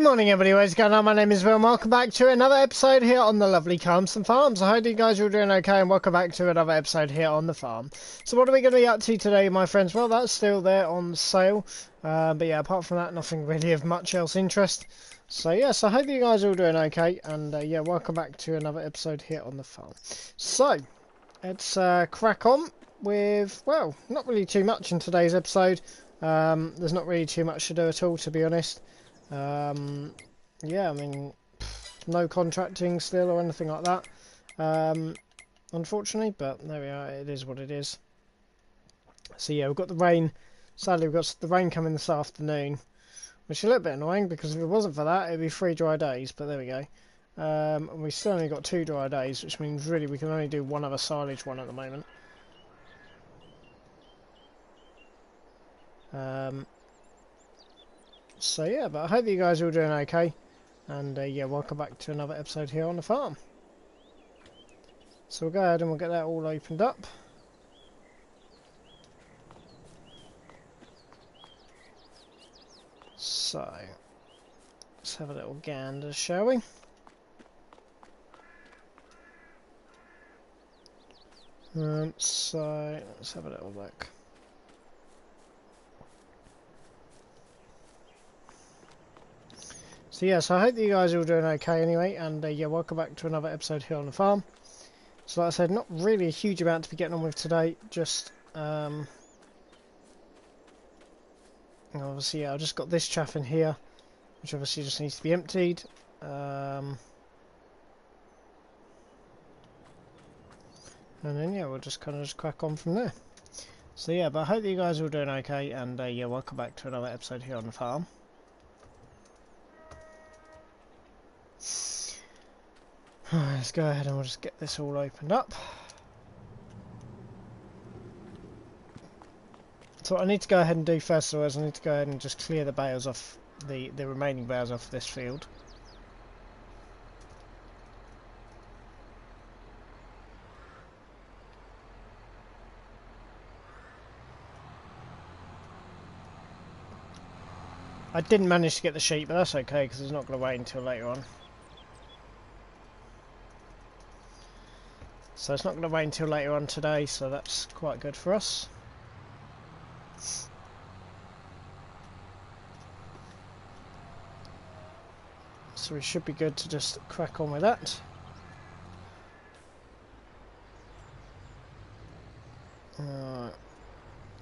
Morning everybody, what's going on? My name is Will and welcome back to another episode here on the lovely Calmsden Farms. I hope you guys are all doing okay and welcome back to another episode here on the farm. So what are we going to be up to today, my friends? Well, that's still there on sale, but yeah, apart from that, nothing really of much else interest. So yes, I hope you guys are all doing okay, and yeah, welcome back to another episode here on the farm. So, let's crack on with, well, not really too much in today's episode. There's not really too much to do at all, to be honest. Yeah, I mean, no contracting still or anything like that, unfortunately, but there we are, it is what it is. So yeah, we've got the rain, sadly we've got the rain coming this afternoon, which is a little bit annoying because if it wasn't for that, it'd be 3 dry days, but there we go. And we still only got 2 dry days, which means really we can only do one other silage one at the moment. So yeah, but I hope you guys are all doing okay, and yeah, welcome back to another episode here on the farm. So we'll go ahead and we'll get that all opened up. So let's have a little gander, shall we? So let's have a little look. So yeah, so I hope that you guys are all doing okay anyway, and yeah, welcome back to another episode here on the farm. So like I said, not really a huge amount to be getting on with today, just obviously yeah, I've just got this chaff in here, which obviously just needs to be emptied. And then yeah, we'll just kind of just crack on from there. So yeah, but I hope that you guys are all doing okay, and yeah, welcome back to another episode here on the farm. Let's go ahead and we'll just get this all opened up. So what I need to go ahead and do first of all is I need to go ahead and just clear the bales off, the remaining bales off this field. I didn't manage to get the sheep, but that's okay because it's not going to wait until later on. So it's not going to wait until later on today, so that's quite good for us. So we should be good to just crack on with that. Alright,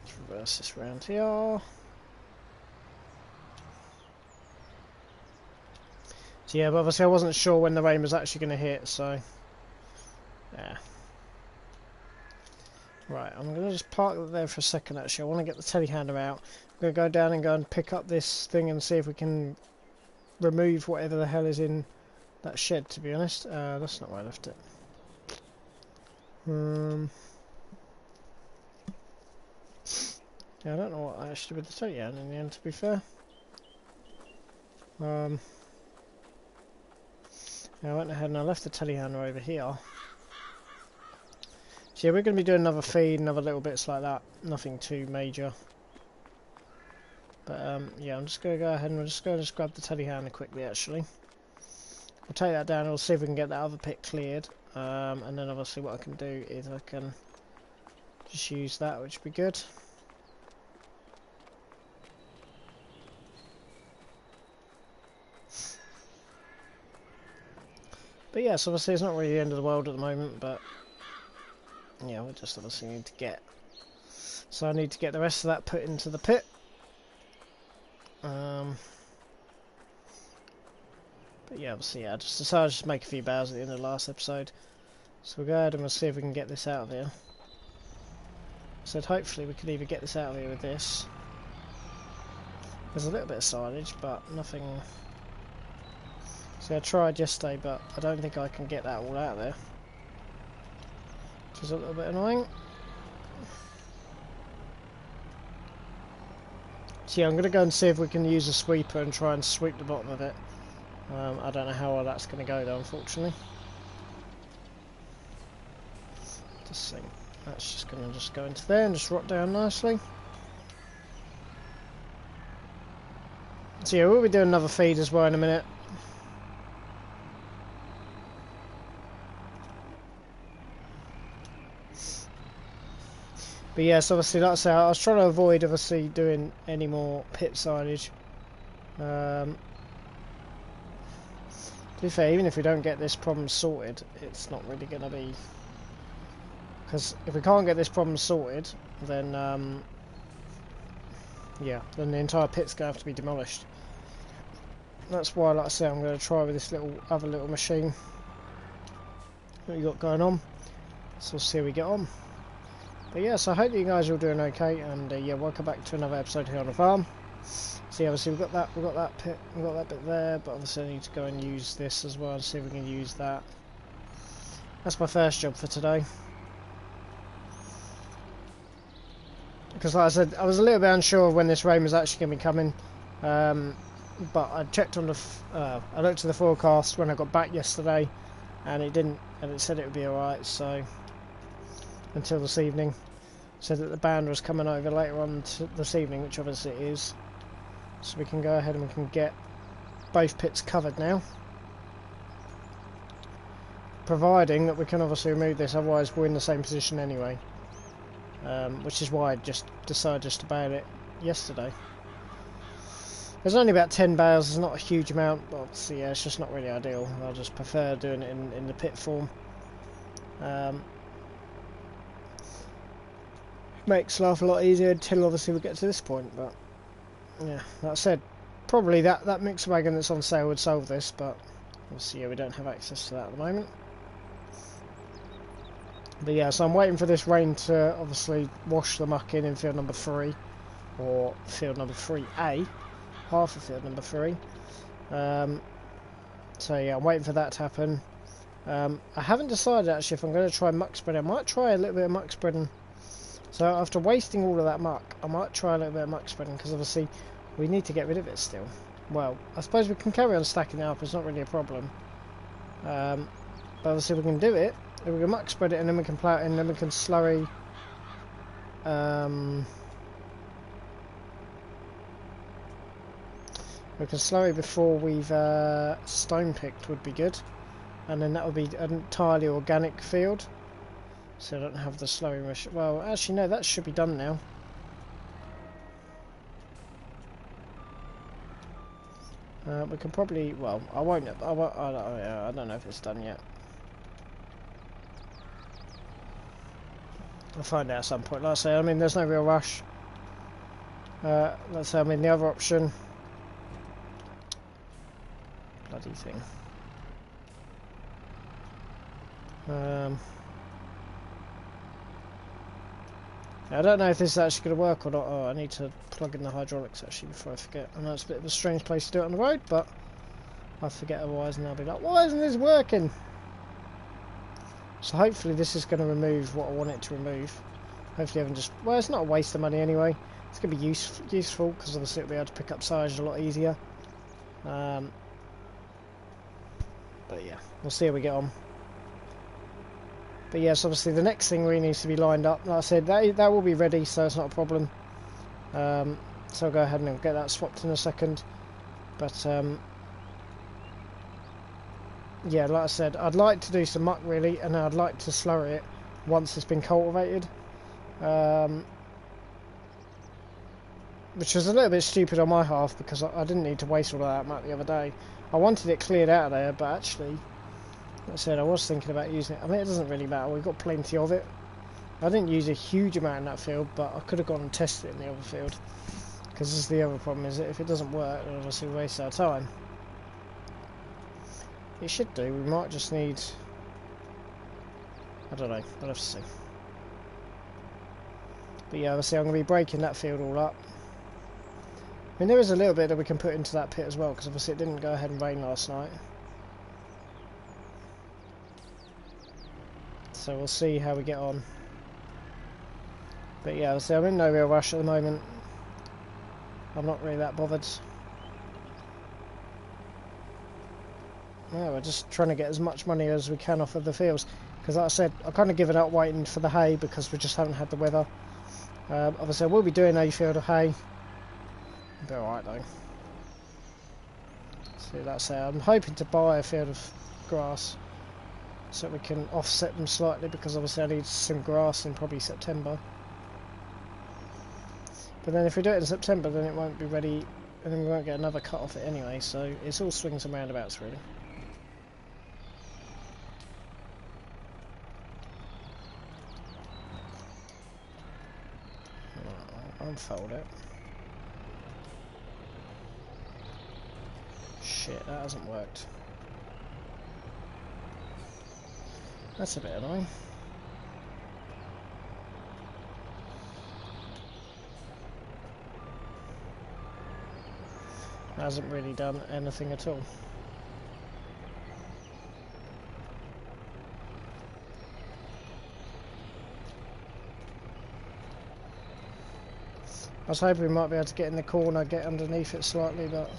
let's reverse this round here. So yeah, but obviously I wasn't sure when the rain was actually going to hit, so yeah. Right, I'm going to just park that there for a second actually. I want to get the telehandler out. I'm going to go down and go and pick up this thing and see if we can remove whatever the hell is in that shed, to be honest. That's not where I left it. Yeah, I don't know what I actually did with the telehandler in the end, to be fair. Yeah, I went ahead and I left the telehandler over here. So yeah, we're going to be doing another feed and other little bits like that. Nothing too major. But yeah, I'm just going to go ahead and we're just going to grab the telehandler quickly actually. We'll take that down and we'll see if we can get that other pit cleared. And then obviously what I can do is I can just use that, which would be good. But yes, obviously it's not really the end of the world at the moment, but yeah, we just obviously need to get, so I need to get the rest of that put into the pit. But yeah, obviously yeah, I just decided to make a few bales at the end of the last episode. So we'll go ahead and we'll see if we can get this out of here. I said hopefully we can either get this out of here with this. There's a little bit of silage, but nothing. See, I tried yesterday, but I don't think I can get that all out of there. Which is a little bit annoying. So yeah, I'm going to go and see if we can use a sweeper and try and sweep the bottom of it. I don't know how well that's going to go though, unfortunately. Just think that's just going to just go into there and just rot down nicely. So yeah, we'll be doing another feed as well in a minute. But yes, obviously, like I say, I was trying to avoid obviously doing any more pit silage. To be fair, even if we don't get this problem sorted, it's not really going to be... Because if we can't get this problem sorted, then yeah, then the entire pit's going to have to be demolished. That's why, like I say, I'm going to try with this other little machine that we got going on. So we'll see how we get on. But yeah, so I hope that you guys are all doing okay, and yeah, welcome back to another episode here on the farm. See, obviously we've got that pit, we've got that bit there, but obviously I need to go and use this as well and see if we can use that. That's my first job for today. Because like I said, I was a little bit unsure of when this rain was actually going to be coming, but I checked on the, I looked at the forecast when I got back yesterday, and it didn't, and it said it would be alright, so, until this evening. Said that the band was coming over later on this evening, which obviously it is. So we can go ahead and we can get both pits covered now. Providing that we can obviously remove this, otherwise we're in the same position anyway. Which is why I just decided just to bail it yesterday. There's only about 10 bales, it's not a huge amount, but obviously yeah, it's just not really ideal. I just prefer doing it in the pit form. Makes life a lot easier until obviously we get to this point, but yeah, that said, probably that mixer wagon that's on sale would solve this, but obviously yeah, we don't have access to that at the moment. But yeah, so I'm waiting for this rain to obviously wash the muck in field number 3, or field number 3A, half of field number 3. So yeah, I'm waiting for that to happen. I haven't decided actually if I'm going to try muck spreading. I might try a little bit of muck spreading. So after wasting all of that muck, I might try a little bit of muck spreading, because obviously we need to get rid of it still. Well, I suppose we can carry on stacking it up, it's not really a problem. But obviously we can do it, we can muck spread it, and then we can plough it in, and then we can slurry... we can slurry before we've stone picked would be good. And then that would be an entirely organic field. So I don't have the slurry machine. Well, actually no, that should be done now. We can probably, well, I don't know if it's done yet. I'll find out at some point. Like I say, I mean, there's no real rush. Let's say, I mean, the other option. Bloody thing. I don't know if this is actually going to work or not. Oh, I need to plug in the hydraulics actually before I forget. I know it's a bit of a strange place to do it on the road, but I forget otherwise and I'll be like, why isn't this working? So hopefully this is going to remove what I want it to remove. Hopefully I haven't just... Well, it's not a waste of money anyway. It's going to be useful because obviously it'll be able to pick up silage a lot easier. But yeah, we'll see how we get on. But yes, obviously the next thing really needs to be lined up. Like I said, that will be ready, so it's not a problem. So I'll go ahead and get that swapped in a second. But yeah, like I said, I'd like to do some muck really, and I'd like to slurry it once it's been cultivated. Which was a little bit stupid on my half, because I didn't need to waste all of that muck the other day. I wanted it cleared out of there, but actually... Like I said, I was thinking about using it. I mean, it doesn't really matter. We've got plenty of it. I didn't use a huge amount in that field, but I could have gone and tested it in the other field. Because this is the other problem, is that if it doesn't work, then obviously we waste our time. It should do. We might just need... I don't know. We'll have to see. But yeah, obviously I'm going to be breaking that field all up. I mean, there is a little bit that we can put into that pit as well, because obviously it didn't go ahead and rain last night. So we'll see how we get on. But yeah, I'm in no real rush at the moment. I'm not really that bothered. Yeah, we're just trying to get as much money as we can off of the fields. Because like I said, I've kind of given up waiting for the hay because we just haven't had the weather. Obviously I will be doing a field of hay. It'll be alright though. See, that's how I'm hoping to buy a field of grass so we can offset them slightly, because obviously I need some grass in probably September. But then if we do it in September, then it won't be ready, and then we won't get another cut off it anyway, so it's all swings and roundabouts really. I'll unfold it. Shit, that hasn't worked. That's a bit annoying. Hasn't really done anything at all. I was hoping we might be able to get in the corner, get underneath it slightly, but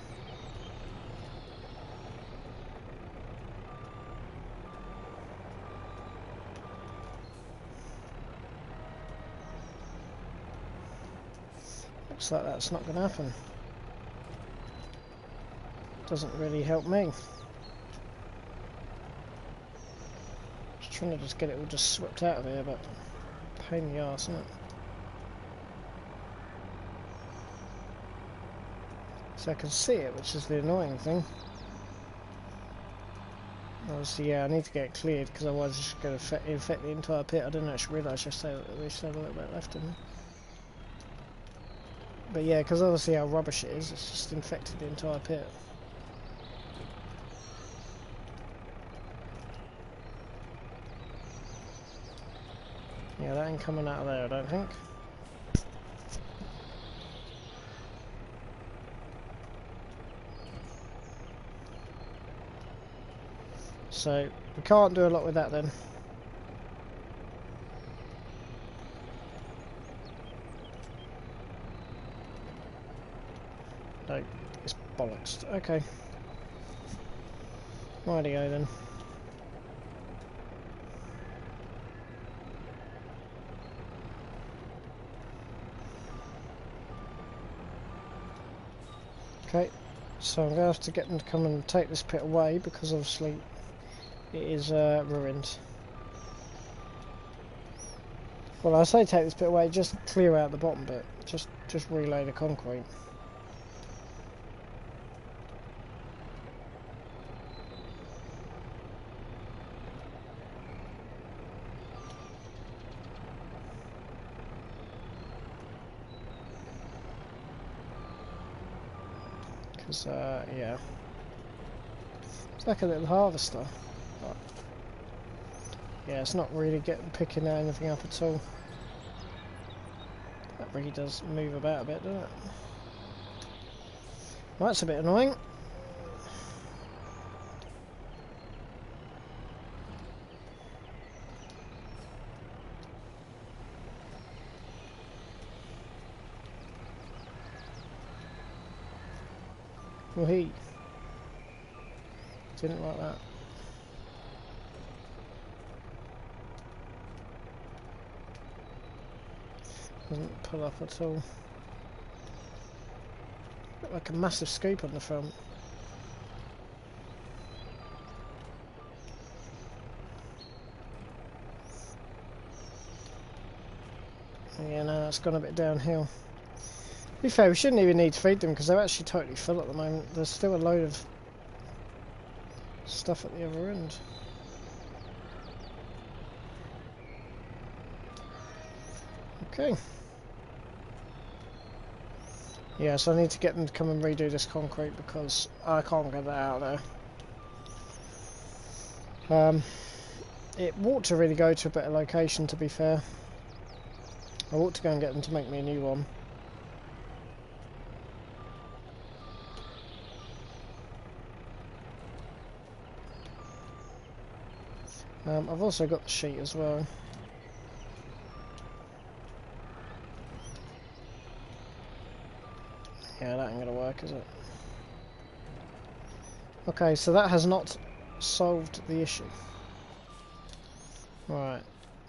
looks like that's not going to happen. Doesn't really help me. Just trying to get it all just swept out of here, but pain in the arse, isn't it? So I can see it, which is the annoying thing. Obviously, yeah, I need to get it cleared, because otherwise it's just going to infect the entire pit. I didn't actually realise we still had a little bit left in there. But yeah, because obviously how rubbish it is, it's just infected the entire pit. Yeah, that ain't coming out of there, I don't think. So, we can't do a lot with that then. No, it's bollocks. Okay. Rightio then. Okay, so I'm going to have to get them to come and take this pit away, because obviously it is ruined. Well, I say take this bit away, just clear out the bottom bit. Just relay the concrete. Because, yeah. It's like a little harvester. But yeah, it's not really picking anything up at all. That really does move about a bit, doesn't it? Well, that's a bit annoying. Well, he didn't like that. Doesn't pull up at all. Look like a massive scoop on the front. Yeah, no, that's gone a bit downhill. To be fair, we shouldn't even need to feed them because they're actually totally full at the moment. There's still a load of stuff at the other end. Okay. Yeah, so I need to get them to come and redo this concrete because I can't get that out of there. It ought to really go to a better location, to be fair. I ought to go and get them to make me a new one. I've also got the sheet as well. Yeah, that ain't gonna work, is it? Okay, so that has not solved the issue. Right,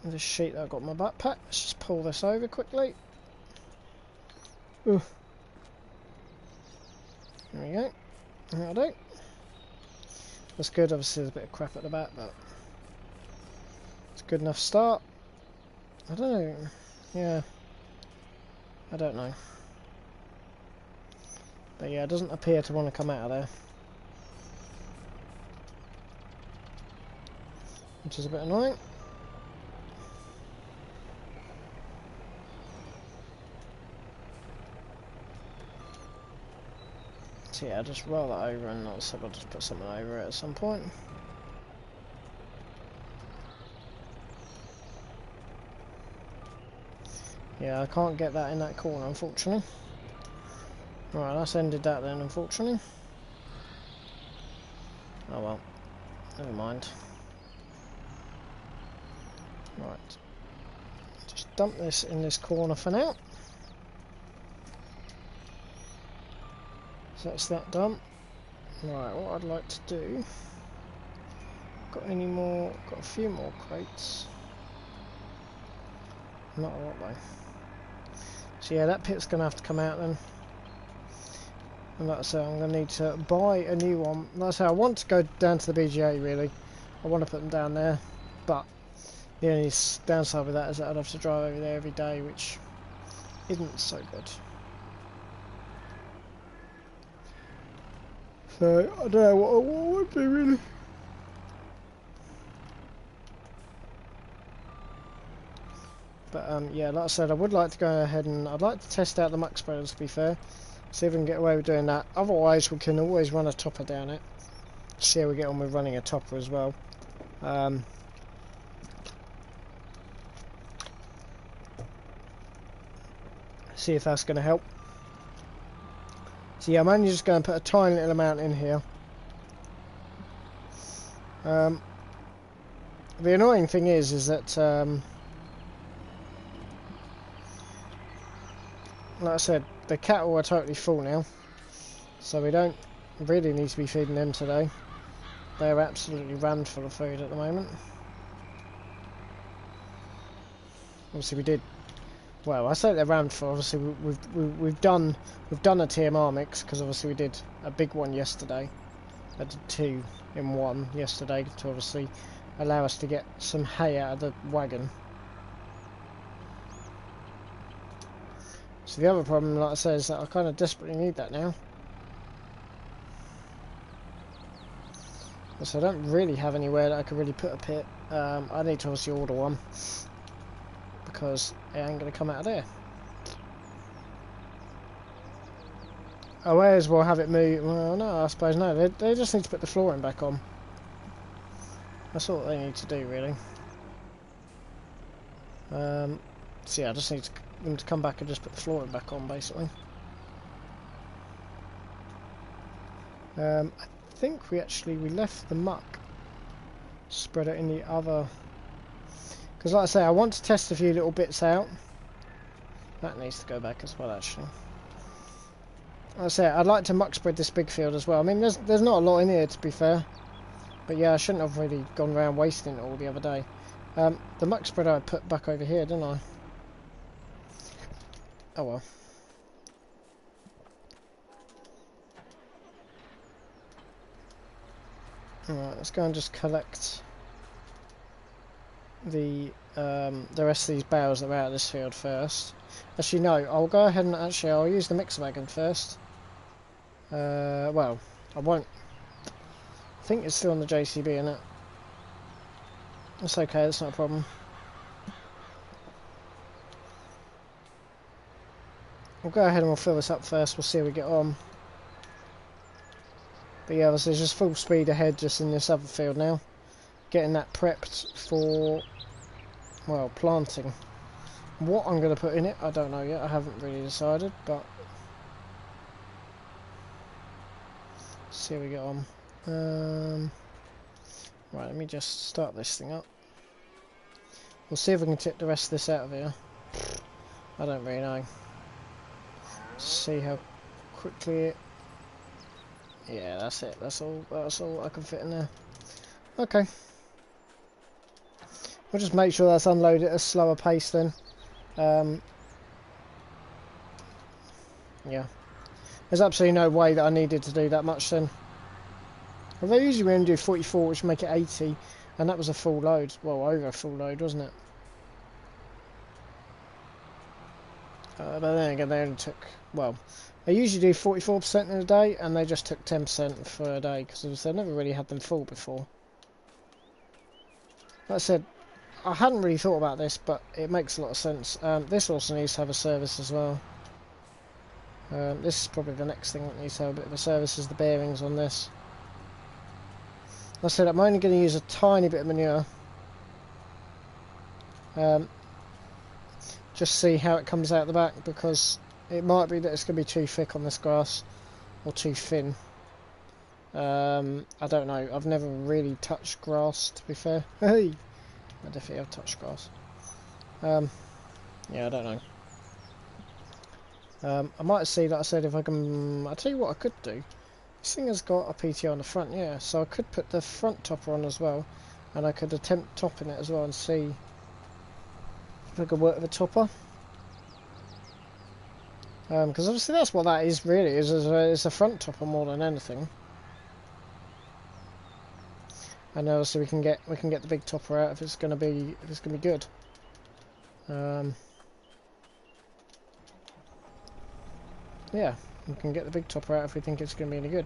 this sheet that I've got in my backpack, let's just pull this over quickly. Ooh. There we go. That'll do. That's good. Obviously, there's a bit of crap at the back, but it's a good enough start. I don't know. Yeah. I don't know. But yeah, it doesn't appear to want to come out of there. Which is a bit annoying. So yeah, I'll just roll that over and I'll just put something over it at some point. Yeah, I can't get that in that corner, unfortunately. Right, that's ended that then, unfortunately. Oh well, never mind. Right, just dump this in this corner for now. So that's that done. Right, what I'd like to do... Got any more... Got a few more crates. Not a lot though. So yeah, that pit's going to have to come out then. And like I say, I'm going to need to buy a new one. Like I say, I want to go down to the BGA really. I want to put them down there. But the only downside with that is that I'd have to drive over there every day, which isn't so good. So, I don't know what I want to do really. But yeah, like I said, I would like to go ahead and I'd like to test out the muck spreader, to be fair. See if we can get away with doing that. Otherwise, we can always run a topper down it. See how we get on with running a topper as well. See if that's going to help. So yeah, I'm only just going to put a tiny little amount in here. The annoying thing is that like I said, the cattle are totally full now, so we don't really need to be feeding them today. They're absolutely rammed full of food at the moment. Obviously we did, well, I say they're rammed full. Obviously we've done a TMR mix, because obviously we did a big one yesterday. I did 2 in 1 yesterday to obviously allow us to get some hay out of the wagon. So the other problem, like I said, is that I kind of desperately need that now. So I don't really have anywhere that I could really put a pit. I need to obviously order one, because it ain't going to come out of there. I may as well have it move. Well, no, I suppose no. They just need to put the flooring back on. That's all they need to do, really. So yeah, I just need them to come back and just put the flooring back on, basically. I think we left the muck spreader in the other, because like I say, I want to test a few little bits out. That needs to go back as well, actually. Like I say, I'd like to muck spread this big field as well. I mean, there's not a lot in here, to be fair, but yeah, I shouldn't have really gone around wasting it all the other day. The muck spreader I put back over here, didn't I? Oh well. Alright, let's go and just collect the rest of these bales that are out of this field first. Actually no, I'll go ahead and I'll use the mixer wagon first. Well, I won't. I think it's still on the JCB, isn't it? That's okay, that's not a problem. We'll go ahead and we'll fill this up first, we'll see how we get on. But yeah, there's just full speed ahead just in this other field now. Getting that prepped for, well, planting. What I'm going to put in it, I don't know yet, I haven't really decided, but... see how we get on. Right, let me just start this thing up. We'll see if we can tip the rest of this out of here. I don't really know. See how quickly it... yeah, that's it. That's all I can fit in there. Okay. We'll just make sure that's unloaded at a slower pace then. Yeah. There's absolutely no way that I needed to do that much then. Although usually we only do 44, which make it 80, and that was a full load. Well, over a full load, wasn't it? But then again, they only took, well, I usually do 44% in a day, and they just took 10% for a day, because I've never really had them full before. Like I said, I hadn't really thought about this, but it makes a lot of sense. This also needs to have a service as well. This is probably the next thing that needs to have a bit of a service, is the bearings on this. Like I said, I'm only going to use a tiny bit of manure. Just see how it comes out the back, because it might be that it's going to be too thick on this grass, or too thin. I don't know. I've never really touched grass, to be fair. Hey, I definitely have touched grass. Yeah, I don't know. I might see, like I said, if I can... I'll tell you what I could do. This thing has got a PTO on the front, yeah, so I could put the front topper on as well, and I could attempt topping it as well and see if I could work with a topper. Because obviously that's what that is really, is a front topper more than anything. And obviously we can get the big topper out if it's gonna be good. Yeah, we can get the big topper out if we think it's going to be any good.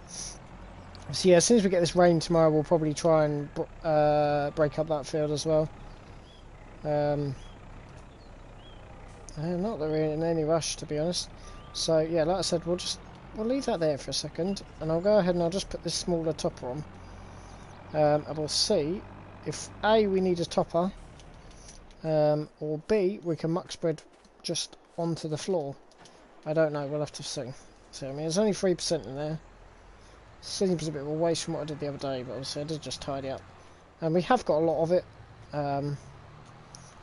So yeah, as soon as we get this rain tomorrow, we'll probably try and break up that field as well. I'm not really in any rush, to be honest. So yeah, like I said, we'll leave that there for a second, and I'll go ahead and I'll just put this smaller topper on. And we'll see if A, we need a topper, or B, we can muck spread just onto the floor. I don't know, we'll have to see. So I mean, there's only 3% in there. Seems a bit of a waste from what I did the other day, but obviously I did just tidy up. And we have got a lot of it.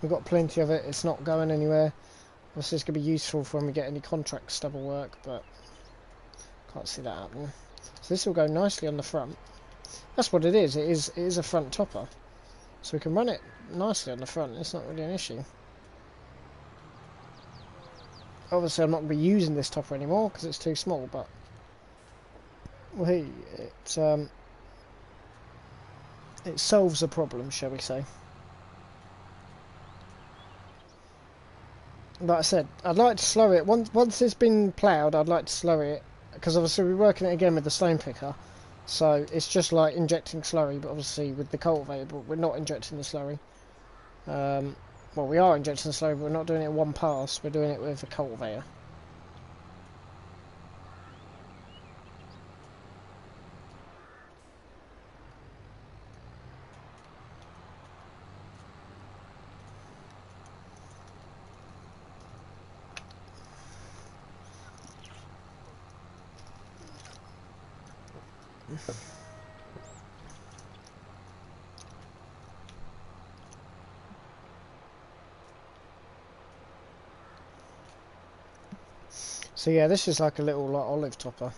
We've got plenty of it. It's not going anywhere. Obviously it's going to be useful for when we get any contract stubble work, but can't see that happening. So this will go nicely on the front. That's what it is. It is a front topper. So we can run it nicely on the front. It's not really an issue. Obviously I'm not going to be using this topper anymore because it's too small, but well, hey, it solves a problem, shall we say. Like I said, I'd like to slow it. Once it's been ploughed, I'd like to slow it, because obviously we're working it again with the stone picker. So it's just like injecting slurry, but obviously with the cultivator, but we're not injecting the slurry. Well, we are injecting the slurry, but we're not doing it in one pass, we're doing it with a cultivator. So yeah, this is like a little like olive topper.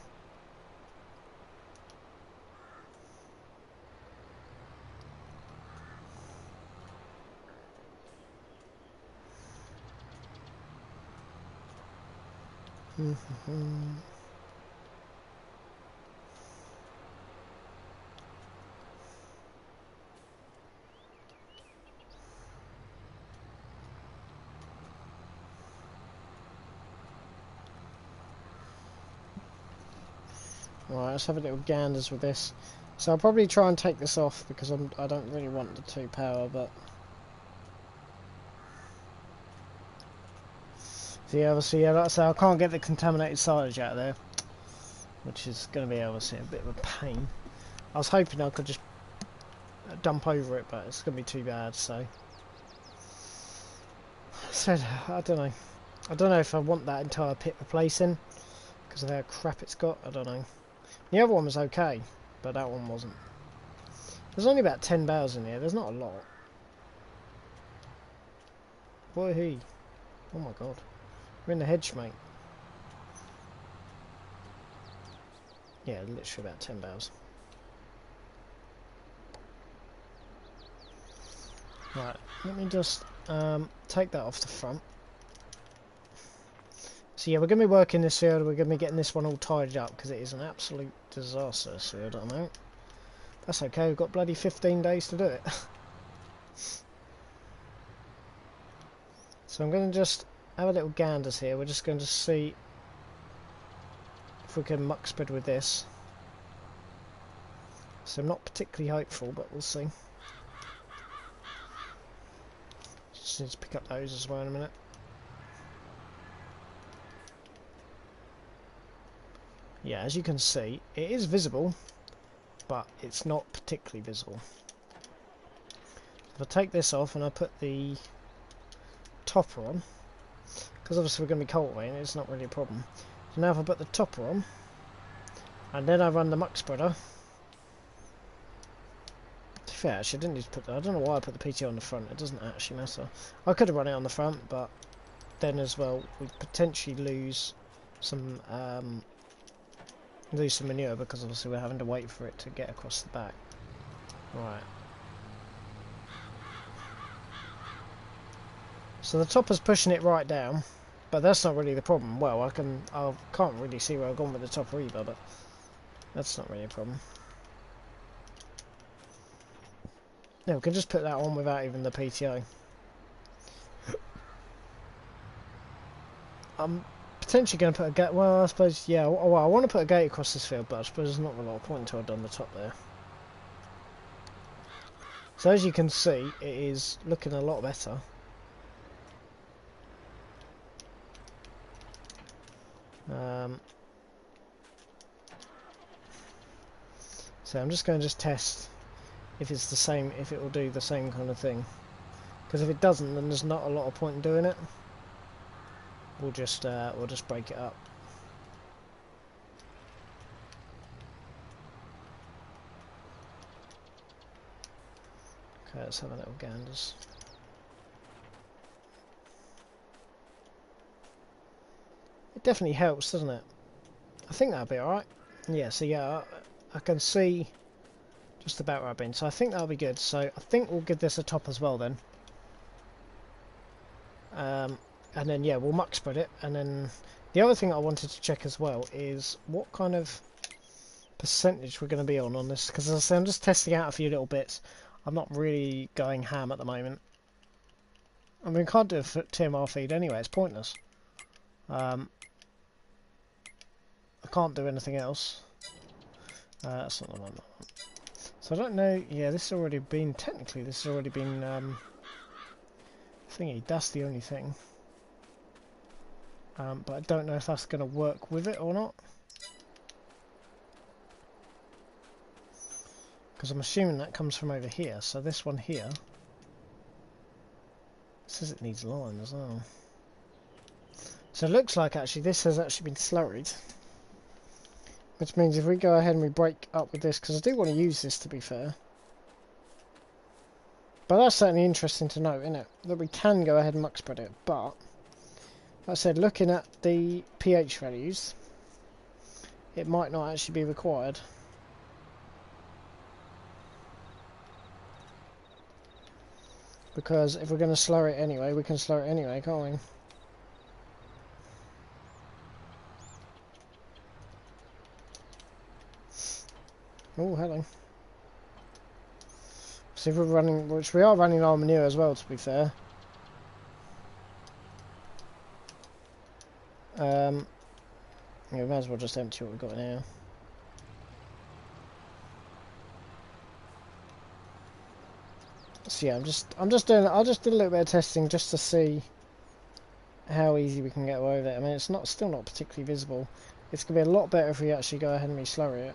Right, let's have a little ganders with this. So I'll probably try and take this off because I don't really want the 2 power, but so yeah, obviously, yeah, like I say, I can't get the contaminated silage out of there, which is going to be obviously a bit of a pain. I was hoping I could just dump over it, but it's going to be too bad. So I don't know. I don't know if I want that entire pit replacing because of how crap it's got. I don't know. The other one was okay, but that one wasn't. There's only about 10 bales in here. There's not a lot. Boy, he. Oh my god. We're in the hedge, mate. Yeah, literally about 10 bales. Right, let me just take that off the front. So yeah, we're going to be working this field, we're going to be getting this one all tidied up, because it is an absolute disaster, this field at the moment. That's okay, we've got bloody 15 days to do it. So I'm going to just have a little ganders here, we're just going to see if we can muck spread with this. So I'm not particularly hopeful, but we'll see. Just need to pick up those as well in a minute. Yeah, as you can see, it is visible, but it's not particularly visible. If I take this off and I put the topper on, because obviously we're going to be cultivating, it's not really a problem. So now if I put the topper on, and then I run the muck spreader. To be fair, actually I didn't need to put that. I don't know why I put the PT on the front, it doesn't actually matter. I could have run it on the front, but then as well, we'd potentially lose some manure, because obviously we're having to wait for it to get across the back. Right. So the topper's pushing it right down, but that's not really the problem. Well, I can't really see where I've gone with the topper either, but that's not really a problem. Yeah, we can just put that on without even the PTO. I'm potentially going to put a gate. Well, I suppose, yeah. Well, I want to put a gate across this field, but I suppose there's not a lot of point until I've done the top there. So as you can see, it is looking a lot better. So I'm just going to test if it's the same, if it will do the same kind of thing. Because if it doesn't, then there's not a lot of point in doing it. We'll just break it up. Okay, let's have a little ganders. It definitely helps, doesn't it? I think that'll be alright. Yeah, so yeah, I can see just about where I've been. So I think that'll be good. So I think we'll give this a top as well then. And then yeah, we'll muck spread it. And then the other thing I wanted to check as well is what kind of percentage we're going to be on this. Because as I say, I'm just testing out a few little bits. I'm not really going ham at the moment. I mean, we can't do a TMR feed anyway. It's pointless. I can't do anything else. That's not the one. So I don't know. Yeah, this has already been technically. This has already been thingy. That's the only thing. But I don't know if that's going to work with it or not. Because I'm assuming that comes from over here. So this one here says it needs lime as well. So it looks like actually this has actually been slurried. Which means if we go ahead and we break up with this, because I do want to use this to be fair. But that's certainly interesting to know, isn't it? That we can go ahead and muck spread it. But, like I said, looking at the pH values, it might not actually be required. Because if we're going to slur it anyway, we can slur it anyway, can't we? Oh, hello. So if we're running, which we are running our manure as well, to be fair. Yeah, we might as well just empty what we've got in here. So yeah, I'll just do a little bit of testing just to see how easy we can get away with it. I mean, it's still not particularly visible. It's going to be a lot better if we actually go ahead and re-slurry it.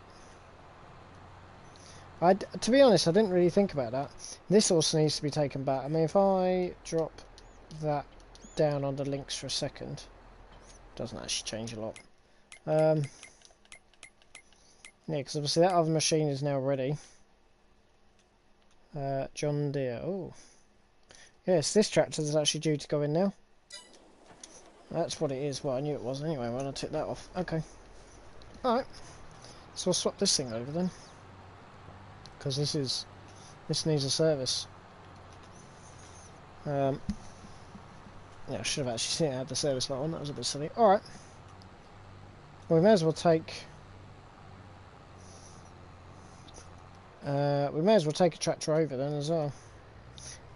To be honest, I didn't really think about that. This also needs to be taken back. I mean, if I drop that down on the links for a second, doesn't actually change a lot. Yeah, because obviously that other machine is now ready. John Deere. Oh, yes, this tractor is actually due to go in now. That's what it is. Well, I knew it was anyway when I took that off. Okay. All right. So we'll swap this thing over then. Because this needs a service. So Yeah, I should have actually seen it had the service light on. That was a bit silly. Alright. Well, we may as well take... we may as well take a tractor over then as well.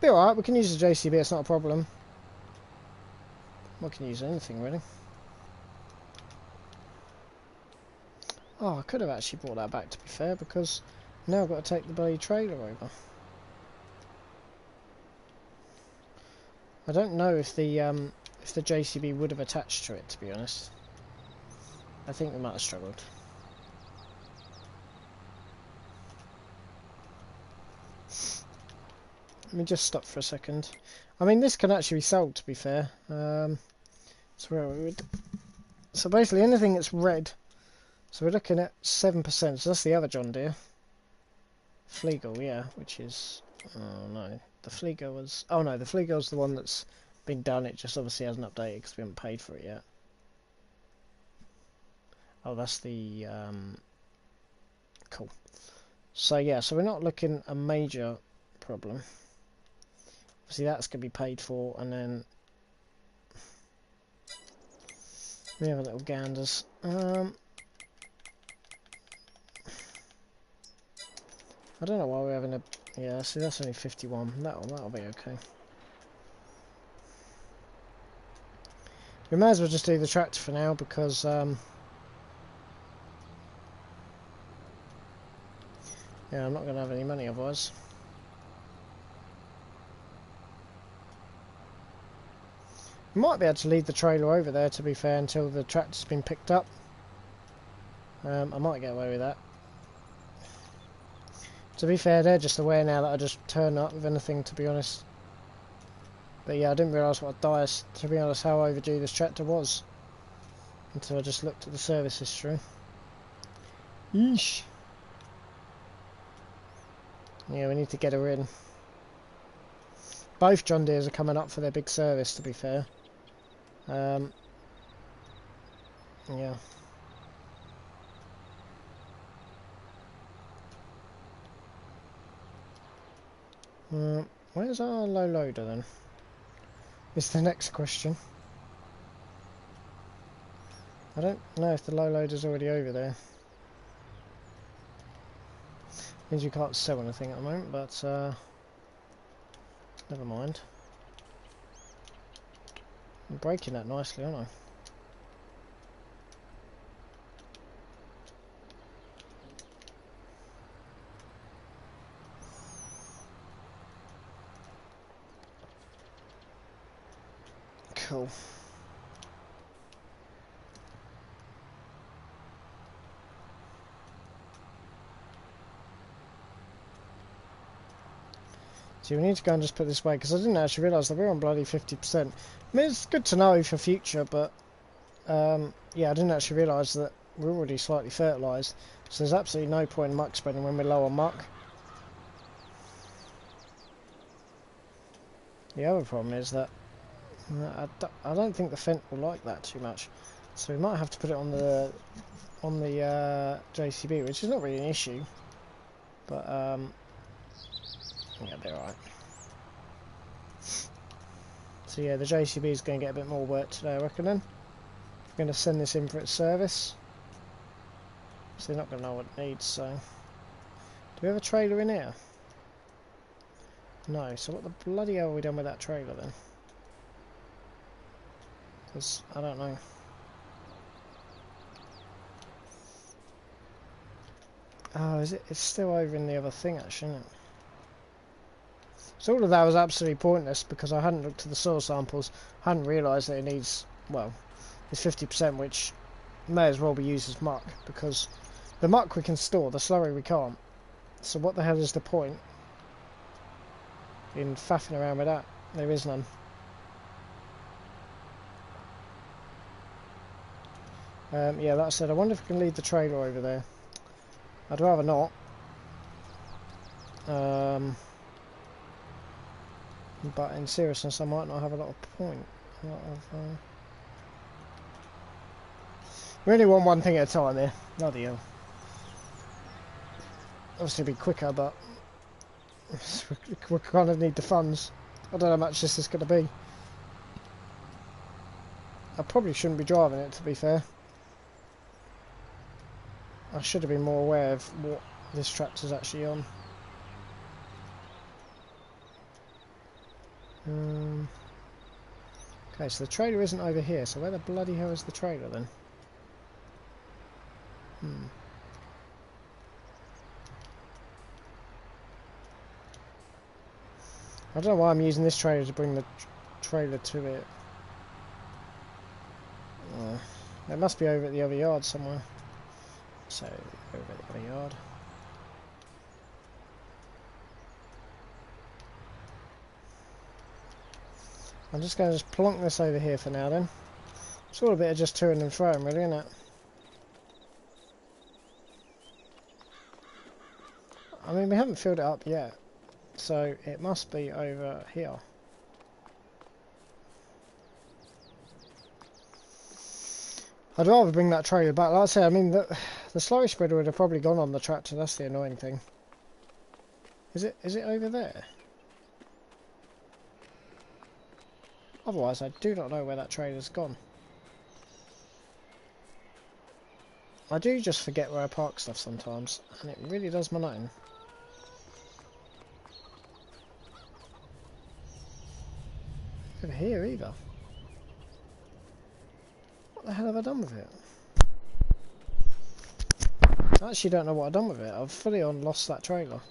Be alright, we can use the JCB, it's not a problem. We can use anything really. Oh, I could have actually brought that back to be fair, because now I've got to take the bloody trailer over. I don't know if the JCB would have attached to it, to be honest. I think we might have struggled. Let me just stop for a second. I mean, this can actually be sold, to be fair. So where we would. So basically, anything that's red. So we're looking at 7%. So that's the other John Deere. Fleagle, yeah, which is. Oh no, the Fleagle was. Oh no, the Fleagle's the one that's been done. It just obviously hasn't updated because we haven't paid for it yet. Oh, that's the. Cool. So yeah, so we're not looking a major problem. Obviously that's going to be paid for, and then we have a little ganders. I don't know why we're having a... Yeah, see that's only 51. That'll be okay. We may as well just do the tractor for now because yeah, I'm not going to have any money otherwise. We might be able to leave the trailer over there, to be fair, until the tractor's been picked up. I might get away with that. To be fair, they're just aware now that I just turn up with anything, to be honest. But yeah, I didn't realise what a dire, to be honest, how overdue this tractor was. Until I just looked at the service history. Yeesh. Yeah, we need to get her in. Both John Deeres are coming up for their big service, to be fair. Yeah. Where's our low loader then? Is the next question. I don't know if the low loader's already over there. Means you can't sell anything at the moment, but never mind. I'm breaking that nicely, aren't I? Cool. So we need to go and just put this away, because I didn't actually realise that we're on bloody 50%. I mean, it's good to know for future, but yeah, I didn't actually realise that we're already slightly fertilised. So there's absolutely no point in muck spreading when we're low on muck. The other problem is that I don't think the Fent will like that too much, so we might have to put it on the JCB, which is not really an issue, but yeah, they're alright. So yeah, the JCB is going to get a bit more work today, I reckon. Then we're going to send this in for its service, so they're not going to know what it needs. So, do we have a trailer in here? No. So what the bloody hell have we done with that trailer then? Because I don't know. Oh, is it? It's still over in the other thing, actually, isn't it? So all of that was absolutely pointless because I hadn't looked at the soil samples, hadn't realised that it needs, well, it's 50%, which may as well be used as muck, because the muck we can store, the slurry we can't. So what the hell is the point in faffing around with that? There is none. Yeah, that said, I wonder if we can leave the trailer over there. I'd rather not. But in seriousness, I might not have a lot of point. We only want one thing at a time here. Bloody hell. Obviously, it'd be quicker, but we kind of need the funds. I don't know how much this is going to be. I probably shouldn't be driving it, to be fair. I should have been more aware of what this tractor's actually on. Okay, so the trailer isn't over here, so where the bloody hell is the trailer then? I don't know why I'm using this trailer to bring the trailer to it. It must be over at the other yard somewhere. So, over at the other yard. I'm just going to just plonk this over here for now then. It's all a bit of just to and froing really, isn't it? I mean, we haven't filled it up yet, so it must be over here. I'd rather bring that trailer back. Like I say, I mean, the slurry spreader would have probably gone on the tractor. That's the annoying thing. Is it over there? Otherwise, I do not know where that trailer's gone. I do just forget where I park stuff sometimes, and it really does my name. Over here either. What the hell have I done with it? I actually don't know what I've done with it. I've fully on lost that trailer.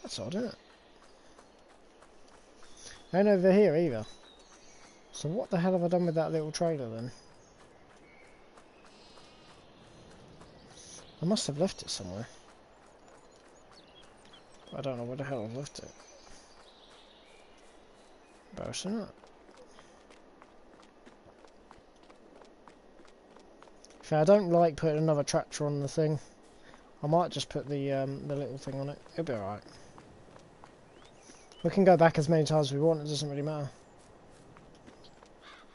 That's odd, isn't it? Ain't over here either. So what the hell have I done with that little trailer then? I must have left it somewhere. I don't know where the hell I've left it. Embarrassing, isn't it? I don't like putting another tractor on the thing. I might just put the little thing on it. It'll be alright. We can go back as many times as we want, it doesn't really matter.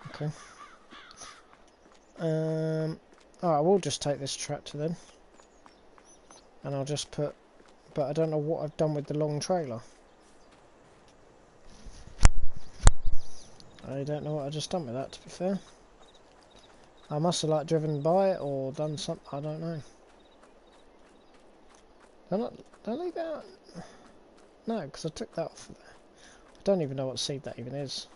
Okay. Alright, we'll just take this tractor then. And I'll just put... But I don't know what I've done with the long trailer. I don't know what I've just done with that, to be fair. I must have like driven by it or done something, I don't know. Did I leave it out? No, because I took that off of there. I don't even know what seed that even is.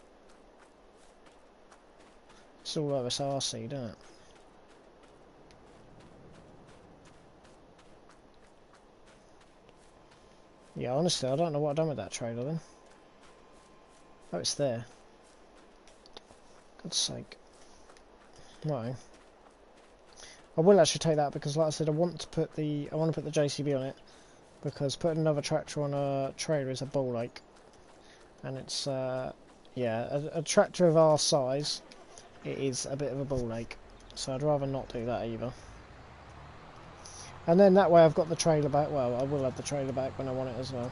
It's all OSR seed, isn't it? Yeah, honestly, I don't know what I've done with that trailer then. Oh, it's there. God's sake. No. I will actually take that because, like I said, I want to put the JCB on it because putting another tractor on a trailer is a ball ache, and it's yeah, a tractor of our size, it is a bit of a ball ache. So I'd rather not do that either. And then that way I've got the trailer back. Well, I will have the trailer back when I want it as well.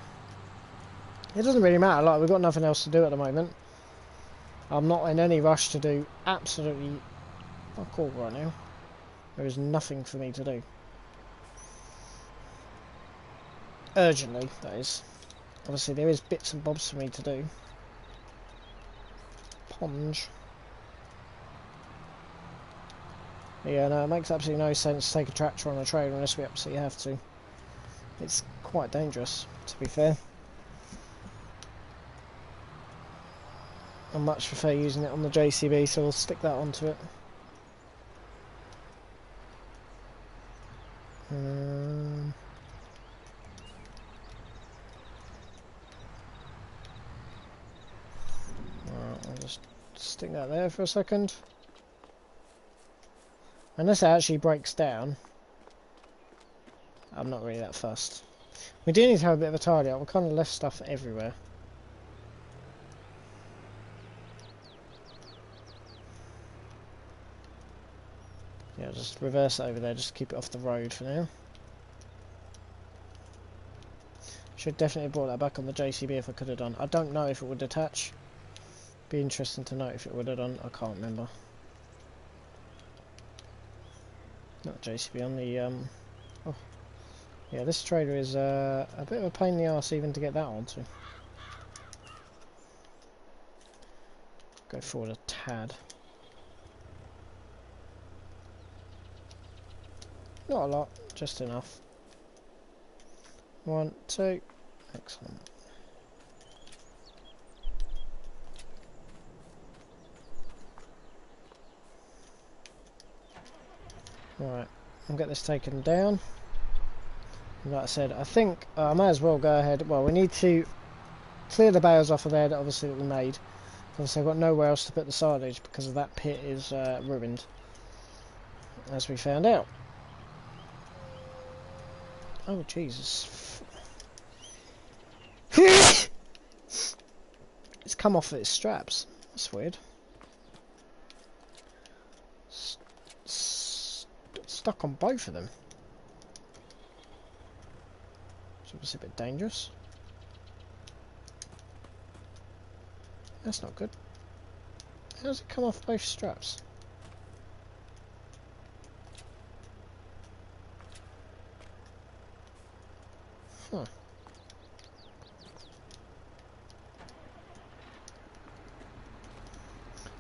It doesn't really matter. Like, we've got nothing else to do at the moment. I'm not in any rush to do absolutely fuck all right now. There is nothing for me to do. Urgently, that is. Obviously, there is bits and bobs for me to do. Ponge. Yeah, no, it makes absolutely no sense to take a tractor on a trailer unless we absolutely have to. It's quite dangerous, to be fair. I much prefer using it on the JCB, so we'll stick that onto it. Alright, I'll just stick that there for a second. Unless it actually breaks down, I'm not really that fussed. We do need to have a bit of a tidy up. We kind of left stuff everywhere. Yeah, just reverse it over there, just keep it off the road for now. Should definitely have brought that back on the JCB if I could have done. I don't know if it would attach. Be interesting to know if it would have done. I can't remember. Not JCB, on the oh yeah, this trailer is a bit of a pain in the arse even to get that onto. Go forward a tad. Not a lot, just enough. 1, 2. Excellent. Alright, I'll get this taken down. Like I said, I think I might as well go ahead. Well, we need to clear the bales off of there that obviously that we made. Obviously I've got nowhere else to put the silage because of that pit is ruined, as we found out. Oh Jesus. It's come off its straps. That's weird. Stuck on both of them. It's obviously a bit dangerous. That's not good. How does it come off both straps? Huh.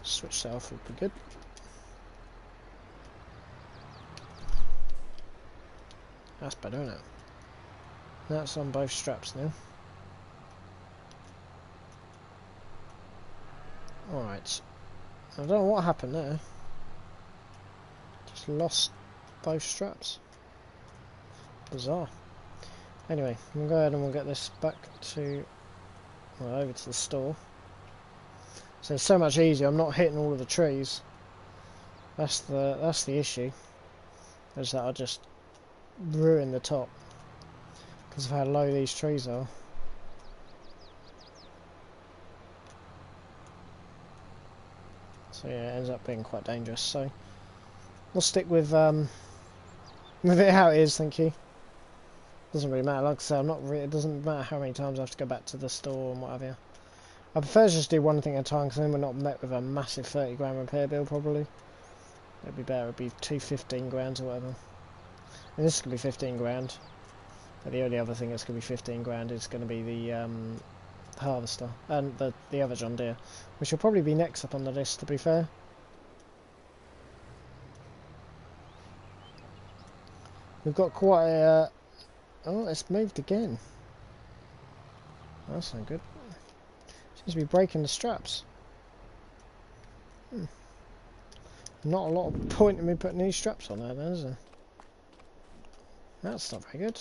Switch that off would be good. That's better, isn't it? That's on both straps now. Alright. I don't know what happened there. Just lost both straps. Bizarre. Anyway, we'll go ahead and we'll get this back to... well, over to the store. So it's so much easier. I'm not hitting all of the trees. That's the issue. Is that I just ruin the top because of how low these trees are. So yeah, it ends up being quite dangerous. So we'll stick with it how it is. Thank you. Doesn't really matter. Like I say, I'm not. It doesn't matter how many times I have to go back to the store and what have you. I prefer to just do one thing at a time because then we're not met with a massive 30 grand repair bill. Probably it'd be better. It'd be 15 grand or whatever. And this is gonna be 15 grand. But the only other thing that's gonna be 15 grand is gonna be the harvester and the other John Deere, which will probably be next up on the list. To be fair. We've got quite a... oh, it's moved again. That's not good. Seems to be breaking the straps. Not a lot of point in me putting these straps on there, then, is there? That's not very good.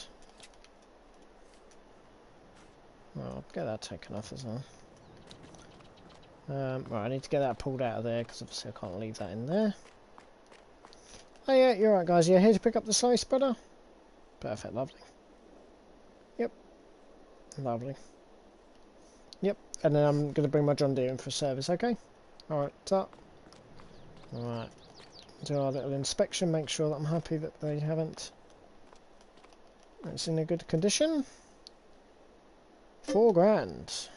Well, I'll get that taken off as well. Right, I need to get that pulled out of there because obviously I can't leave that in there. Oh yeah, you're right guys, you're here to pick up the slice spreader? Perfect, lovely. Yep. Lovely. Yep, and then I'm going to bring my John Deere in for service, okay? Alright, up. Alright. Do our little inspection, make sure that I'm happy that they haven't... it's in a good condition. 4 grand.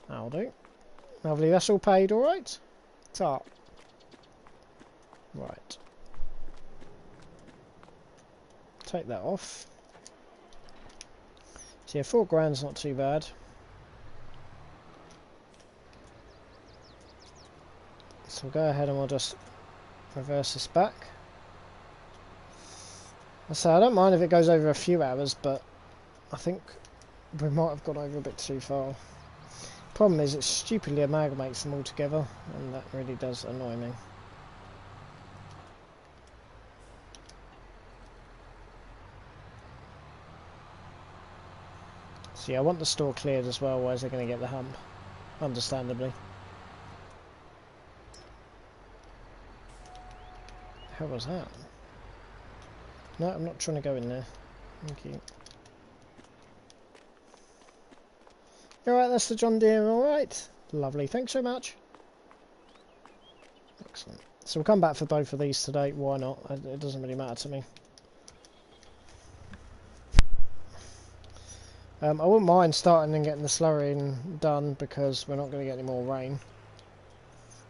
That'll do. Lovely, that's all paid, alright? Top. Right. Take that off. So yeah, 4 grand's not too bad. So we'll go ahead and we'll just reverse this back. So I don't mind if it goes over a few hours, but I think we might have gone over a bit too far. Problem is it stupidly amalgamates them all together, and that really does annoy me. So yeah, I want the store cleared as well, otherwise they're going to get the hump, understandably. How was that? No, I'm not trying to go in there. Thank you. Alright, that's the John Deere, alright. Lovely, thanks so much. Excellent. So we'll come back for both of these today, why not? It doesn't really matter to me. I wouldn't mind starting and getting the slurrying done because we're not going to get any more rain.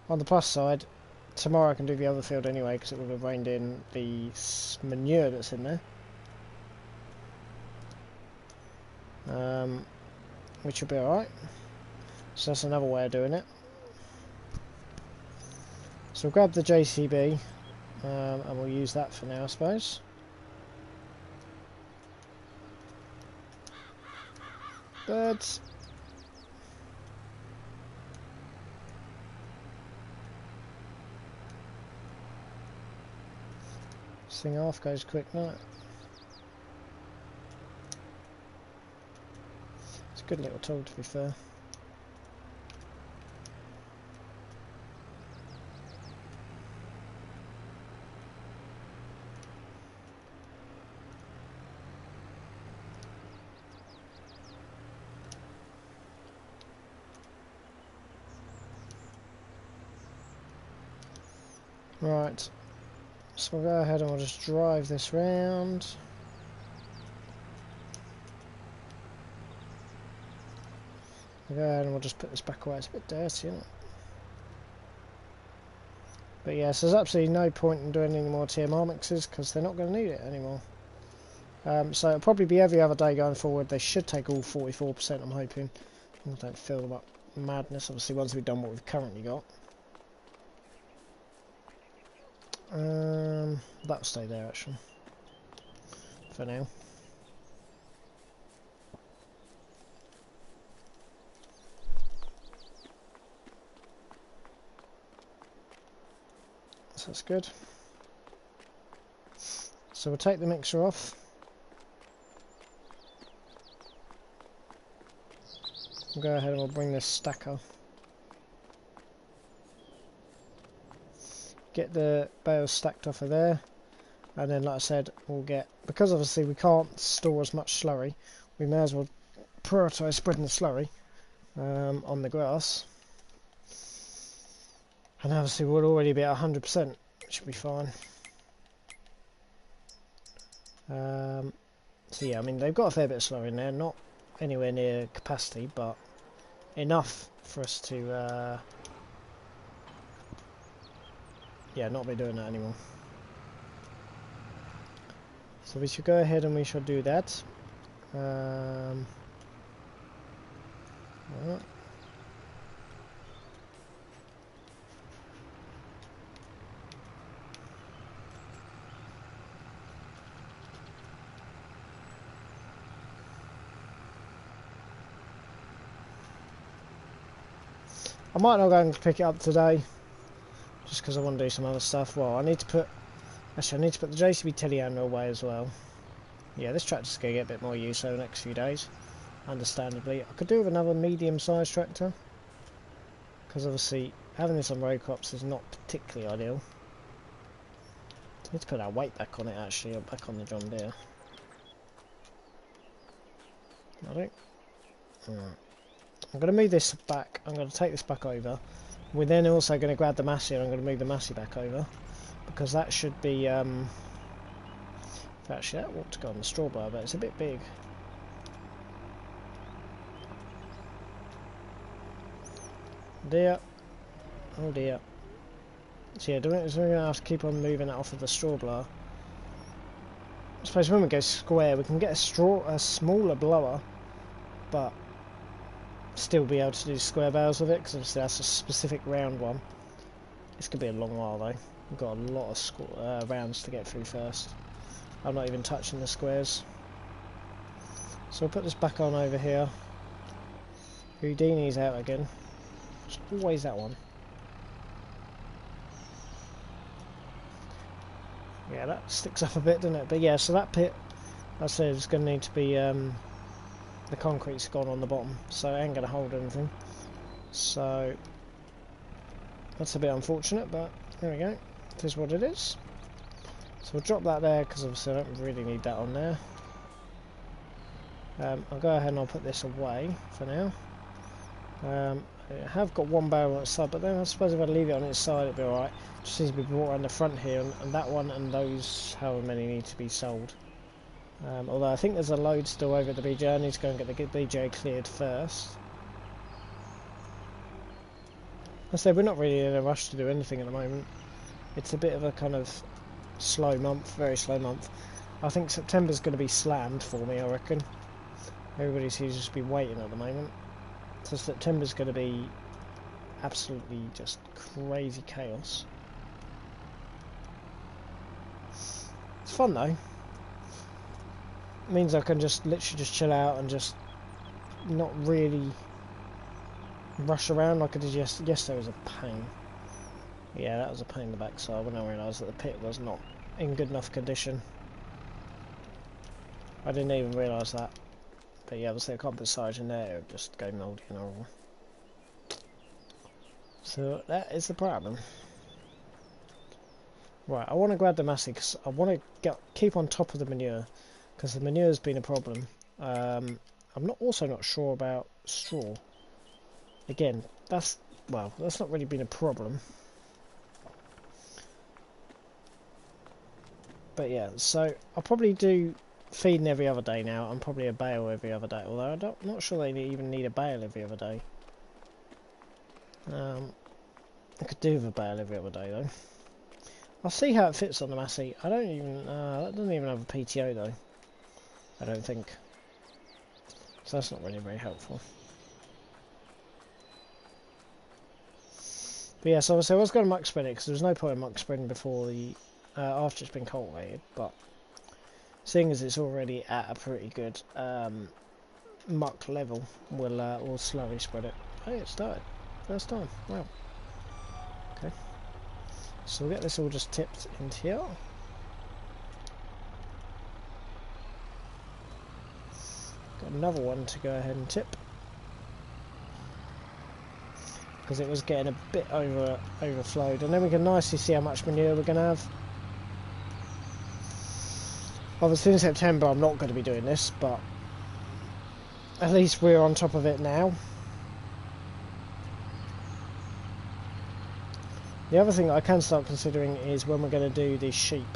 On the plus side, tomorrow I can do the other field anyway because it would have rained in the manure that's in there. Which will be alright. So that's another way of doing it. So we'll grab the JCB and we'll use that for now, I suppose. Birds. This thing half goes quick, no? It's a good little tool, to be fair. Right, so we'll go ahead and we'll just drive this round. We'll go ahead and we'll just put this back away. It's a bit dirty, isn't it? But yes, there's absolutely no point in doing any more TMR mixes because they're not going to need it anymore. So it'll probably be every other day going forward. They should take all 44%, I'm hoping. I don't feel about madness, obviously, once we've done what we've currently got. That'll stay there actually for now. So that's good. So we'll take the mixer off. We'll go ahead and we'll bring this stacker. Get the bales stacked off of there, and then like I said, we'll get, because obviously we can't store as much slurry, we may as well prioritise spreading the slurry on the grass, and obviously we'll already be at 100%, which should be fine. So yeah, I mean they've got a fair bit of slurry in there, not anywhere near capacity, but enough for us to yeah, not be doing that anymore. So we should go ahead and we should do that. Right. I might not go and pick it up today, just because I want to do some other stuff. Well, I need to put, actually I need to put the JCB telehandler away as well. Yeah, this tractor's going to get a bit more use over the next few days, understandably. I could do with another medium-sized tractor, because obviously having this on row crops is not particularly ideal. I need to put that weight back on it actually, or back on the John Deere. I think. Alright. I'm going to move this back, I'm going to take this back over. We're then also going to grab the Massey and I'm going to move the Massey back over, because that should be, actually that ought to go on the straw bar, but it's a bit big. Dear. Oh dear. So yeah, we're going to have to keep on moving it off of the straw blower. I suppose when we go square we can get a smaller blower, but still be able to do square bales with it, because obviously that's a specific round one. It's going to be a long while though. We've got a lot of rounds to get through first. I'm not even touching the squares. So we'll put this back on over here. Houdini's out again. It's always that one. Yeah, that sticks up a bit, doesn't it? But yeah, so that pit, I said, is going to need to be, the concrete's gone on the bottom, so it ain't going to hold anything. So that's a bit unfortunate, but there we go. It is what it is. So we'll drop that there, because obviously I don't really need that on there. I'll go ahead and I'll put this away for now. I have got one barrel on its side, but then I suppose if I leave it on its side it'll be alright. Just needs to be brought around the front here, and that one and those however many need to be sold. Although I think there's a load still over at the BJ. I need to go and get the BJ cleared first. I say we're not really in a rush to do anything at the moment. It's a bit of a kind of slow month, very slow month. I think September's going to be slammed for me, I reckon. Everybody seems to just be waiting at the moment. So September's going to be absolutely just crazy chaos. It's fun though. It means I can just literally just chill out and just not really rush around like I did yesterday. Yesterday was a pain. Yeah, that was a pain in the backside when I realised that the pit was not in good enough condition. I didn't even realise that. But yeah, obviously I can't put silage in there, it just go mouldy and horrible. So that is the problem. Right, I want to grab the massey because I want to keep on top of the manure, because the manure's been a problem. I'm not sure about straw. Again, that's not really been a problem. But yeah, so I'll probably do feeding every other day now, and probably a bale every other day, although I'm not sure they even need a bale every other day. I could do with a bale every other day though. I'll see how it fits on the massey. I don't even, that doesn't even have a PTO though, I don't think. So that's not really very helpful. But yeah, so obviously I was going to muck spread it, because there was no point in muck spreading before the, after it's been cultivated, but seeing as it's already at a pretty good muck level, we'll slowly spread it. Hey, it started. First time. Wow. Okay. So we'll get this all just tipped into here. Got another one to go ahead and tip, because it was getting a bit overflowed, and then we can nicely see how much manure we're going to have. Obviously in September I'm not going to be doing this, but at least we're on top of it now. The other thing that I can start considering is when we're going to do these sheep,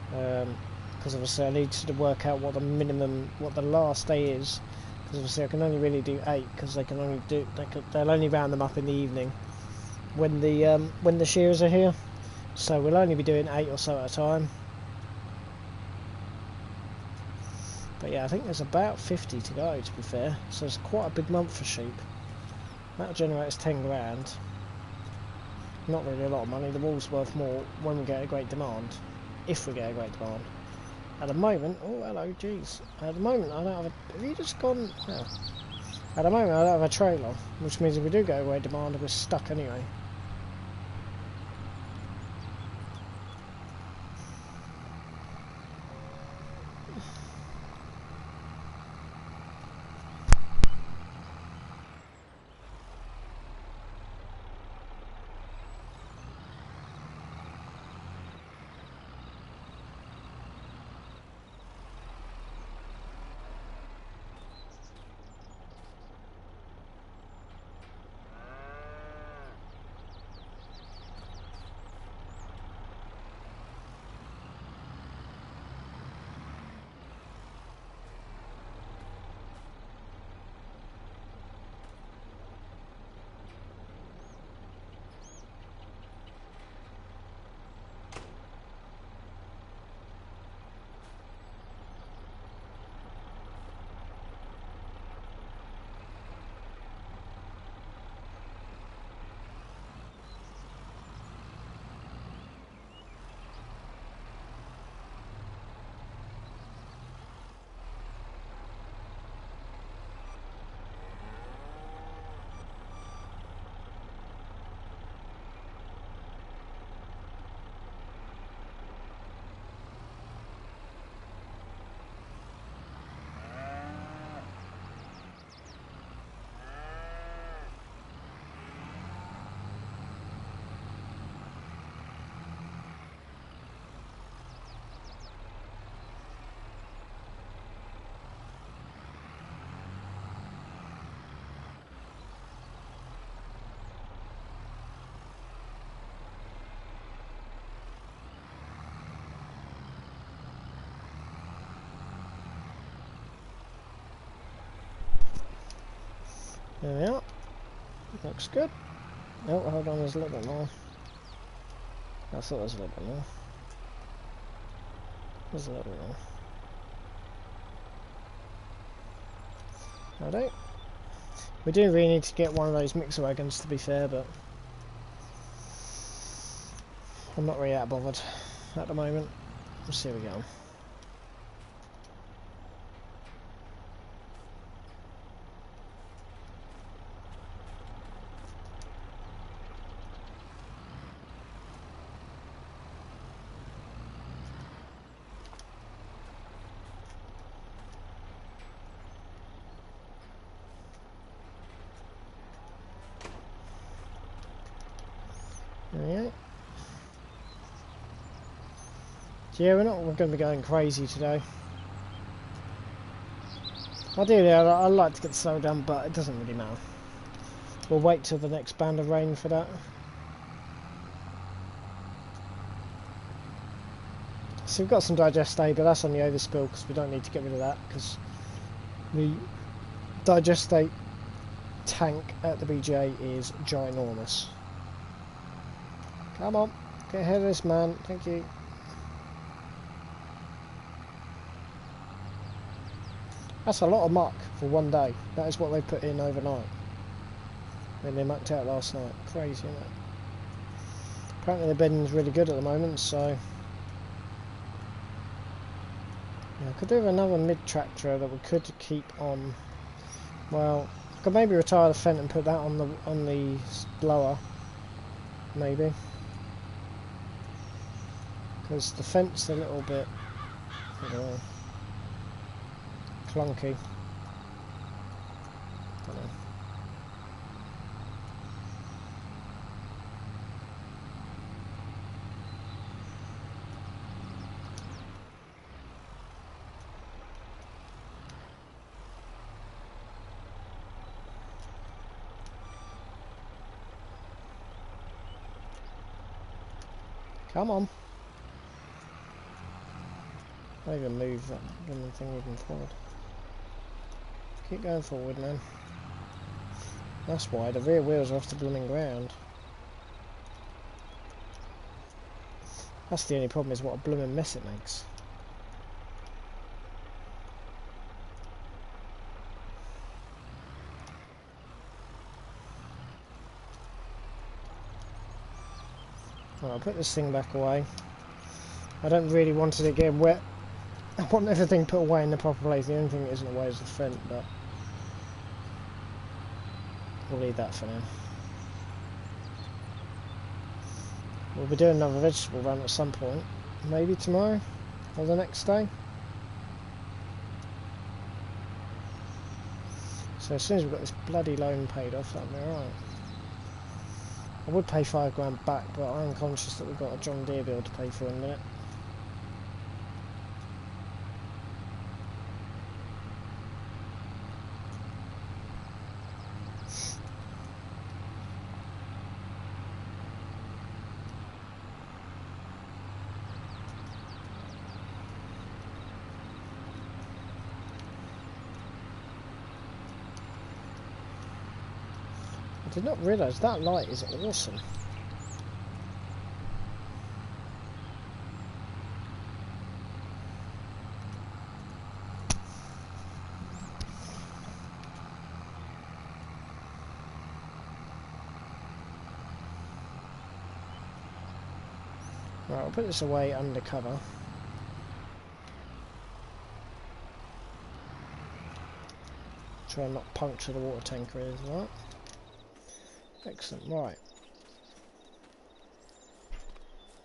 because obviously I need to work out what the last day is, because obviously I can only really do 8, because they'll only round them up in the evening when the shearers are here, so we'll only be doing 8 or so at a time. But yeah, I think there's about 50 to go, to be fair, so it's quite a big month for sheep. That generates 10 grand. Not really a lot of money. The wool's worth more when we get a great demand, if we get a great demand. At the moment, oh hello, jeez. At the moment I don't have a, have you just gone, well, at the moment I don't have a trailer, which means if we do get a great demand we're stuck anyway. There we are. Looks good. Oh, hold on, there's a little bit more. I thought there was a little bit more. There's a little bit more. Righto. We do really need to get one of those mixer wagons, to be fair, but I'm not really that bothered at the moment. We'll see how we get on. Yeah. Yeah, we're not going to be going crazy today. Ideally, I'd like to get slowed down, but it doesn't really matter. We'll wait till the next band of rain for that. So we've got some digestate, but that's on the overspill because we don't need to get rid of that because the digestate tank at the BJ is ginormous. Come on, get ahead of this man, thank you. That's a lot of muck for one day. That is what they put in overnight. When they mucked out last night. Crazy, isn't it? Apparently the bedding's really good at the moment, so... Yeah, I could do another mid-tractor that we could keep on... Well, I could maybe retire the Fent and put that on the blower. Maybe. Because the Fent's a little bit... I don't know, clunky. Don't know. Come on. I'll even move that blooming thing even forward. Keep going forward, man. That's why the rear wheels are off the blooming ground. That's the only problem, is what a blooming mess it makes. Right, I'll put this thing back away. I don't really want it getting wet. I want everything put away in the proper place. The only thing that isn't away is the Fent, but we'll leave that for now. We'll be doing another vegetable run at some point. Maybe tomorrow or the next day. So as soon as we've got this bloody loan paid off, that'll be alright. I would pay £5 back, but I'm conscious that we've got a John Deere bill to pay for in a minute. I did not realise that light is awesome. Right, I'll put this away under cover. Try and not puncture the water tanker as well. Excellent, right.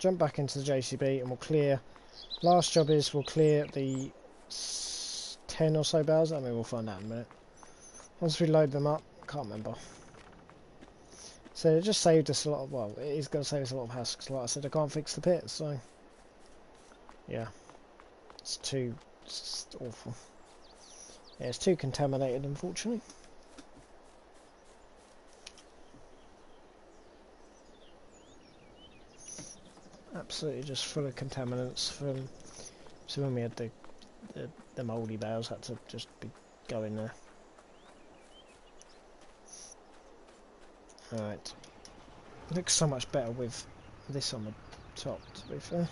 Jump back into the JCB and we'll clear. Last job is we'll clear the 10 or so bales. I mean, we'll find out in a minute. Once we load them up, can't remember. So it just saved us a lot of, well, it is going to save us a lot of hassle because, like I said, I can't fix the pit, so yeah. It's awful. Yeah, it's too contaminated, unfortunately. Absolutely just full of contaminants from, so when we had the mouldy bales had to just be going there. Alright. Looks so much better with this on the top, to be fair.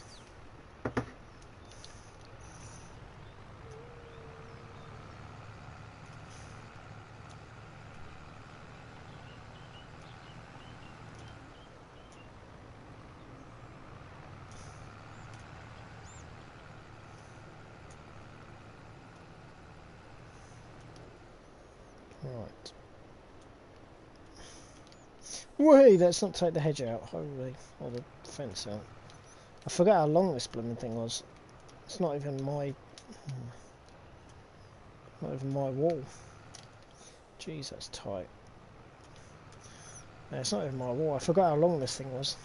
Right. Wait, let's not take the hedge out. Holy, or the fence out. I forgot how long this blooming thing was. It's not even my wall. Jeez, that's tight. No, it's not even my wall. I forgot how long this thing was.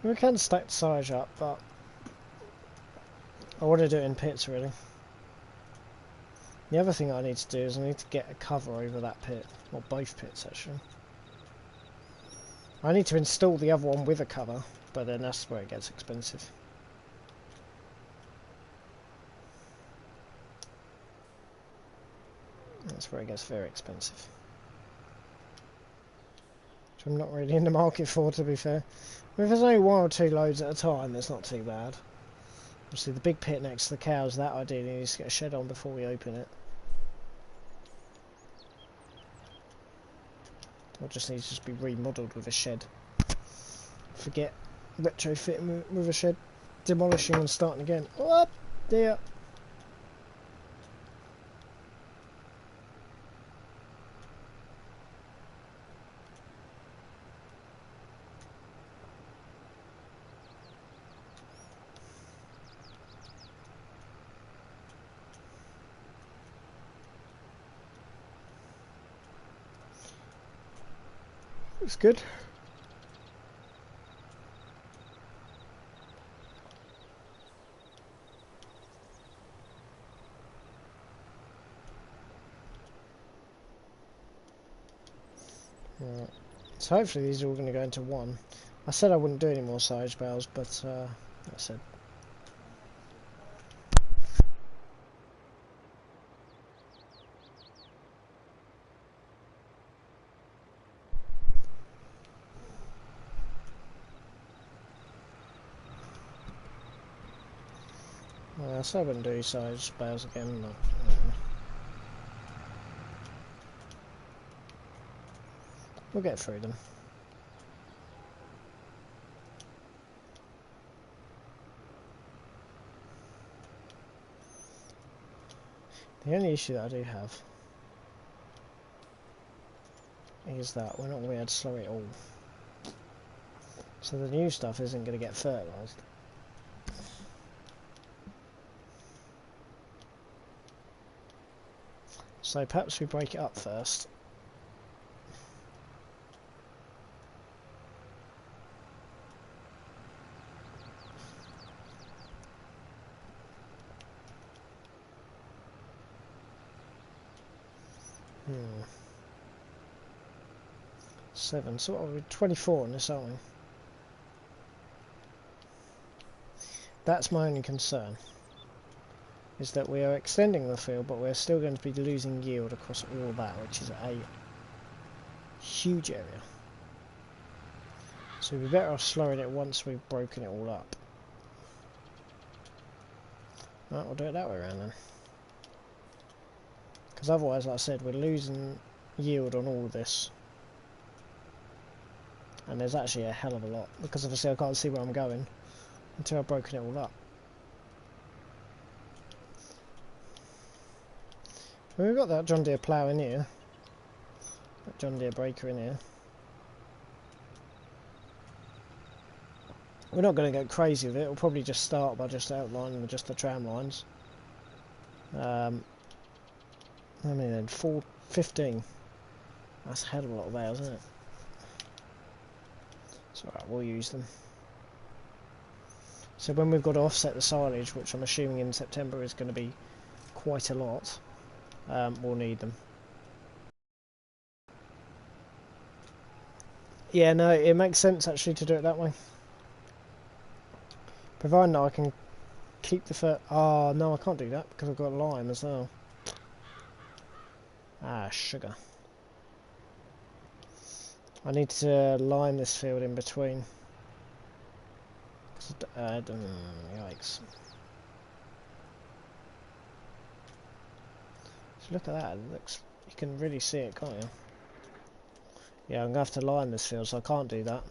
We can stack the size up, but I want to do it in pits really. The other thing I need to do is I need to get a cover over that pit, or both pits actually. I need to install the other one with a cover, but then that's where it gets expensive. That's where it gets very expensive. Which I'm not really in the market for, to be fair. If there's only one or two loads at a time, that's not too bad. Obviously the big pit next to the cows, that ideally needs to get a shed on before we open it. Or just needs to just be remodelled with a shed. Forget retrofitting with a shed. Demolishing and starting again. Oh dear. Looks good. Right. So hopefully these are all going to go into one. I said I wouldn't do any more silage bales, but I said. I said I wouldn't do silage bales again, but we'll get through them. The only issue that I do have is that we're not going to be able to slow it all. So the new stuff isn't going to get fertilised. So perhaps we break it up first. Hmm. 7, so what are we, 24 in this, aren't we? That's my only concern, is that we are extending the field, but we're still going to be losing yield across all that, which is a huge area. So we'd be better off slowing it once we've broken it all up. Right, we'll do it that way around then. Because otherwise, like I said, we're losing yield on all of this. And there's actually a hell of a lot, because obviously I can't see where I'm going until I've broken it all up. Well, we've got that John Deere plough in here, that John Deere breaker in here. We're not going to go crazy with it, we'll probably just start by just outlining just the tram lines. How many then? 15. That's a hell of a lot of bales, isn't it? It's alright, we'll use them. So when we've got to offset the silage, which I'm assuming in September is going to be quite a lot, we'll need them. Yeah, no, it makes sense actually to do it that way. Providing that I can keep the oh, no, I can't do that because I've got lime as well. Ah, sugar. I need to line this field in between. Yikes. So look at that, it looks, you can really see it, can't you? Yeah, I'm going to have to line this field, so I can't do that.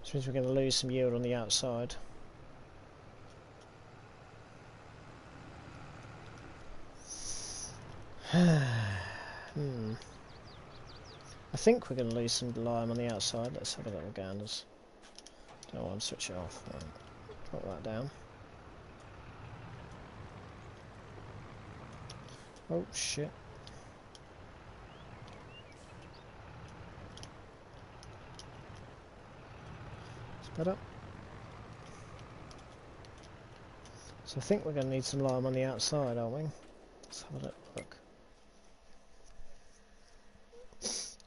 Which means we're going to lose some yield on the outside. I think we're going to lose some lime on the outside. Let's have a little ganders. Don't want to switch it off. Right. Put that down. Oh shit. It's better. So I think we're going to need some lime on the outside, aren't we? Let's have a look.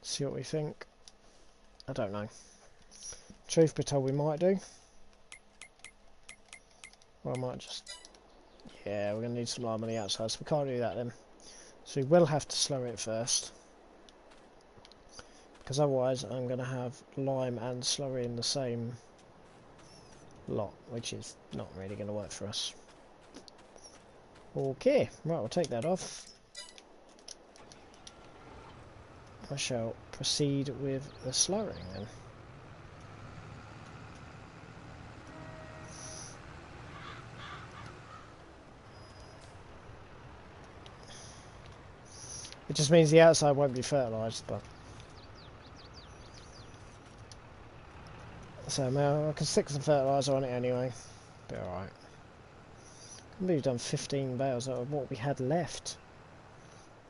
See what we think. I don't know. Truth be told, we might do. Or I might just... Yeah, we're going to need some lime on the outside, so we can't do that then. So we will have to slow it first. Because otherwise I'm going to have lime and slurry in the same lot, which is not really going to work for us. Okay, right, we'll take that off. I shall proceed with the slurring then. It just means the outside won't be fertilised, but... So now I can stick some fertiliser on it anyway. Be alright. I believe we've done 15 bales out of what we had left.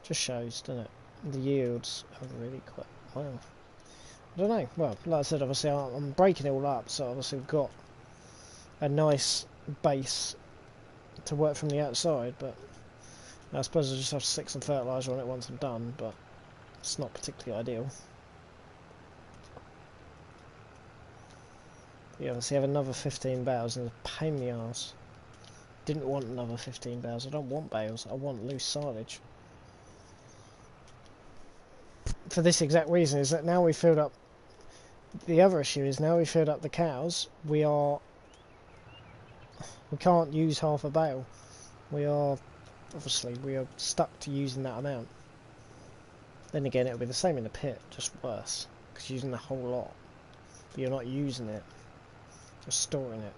Just shows, doesn't it? The yields are really quite well. I don't know. Well, like I said, obviously I'm breaking it all up, so obviously we've got a nice base to work from the outside, but I suppose I just have to stick some fertiliser on it once I'm done, but it's not particularly ideal. Yeah, obviously have another 15 bales and it's a pain in the arse. Didn't want another 15 bales. I don't want bales. I want loose silage. For this exact reason, is that now we filled up. The other issue is now we filled up the cows. We can't use half a bale. We are stuck to using that amount. Then again, it'll be the same in the pit, just worse, because you're using the whole lot, but you're not using it, just storing it.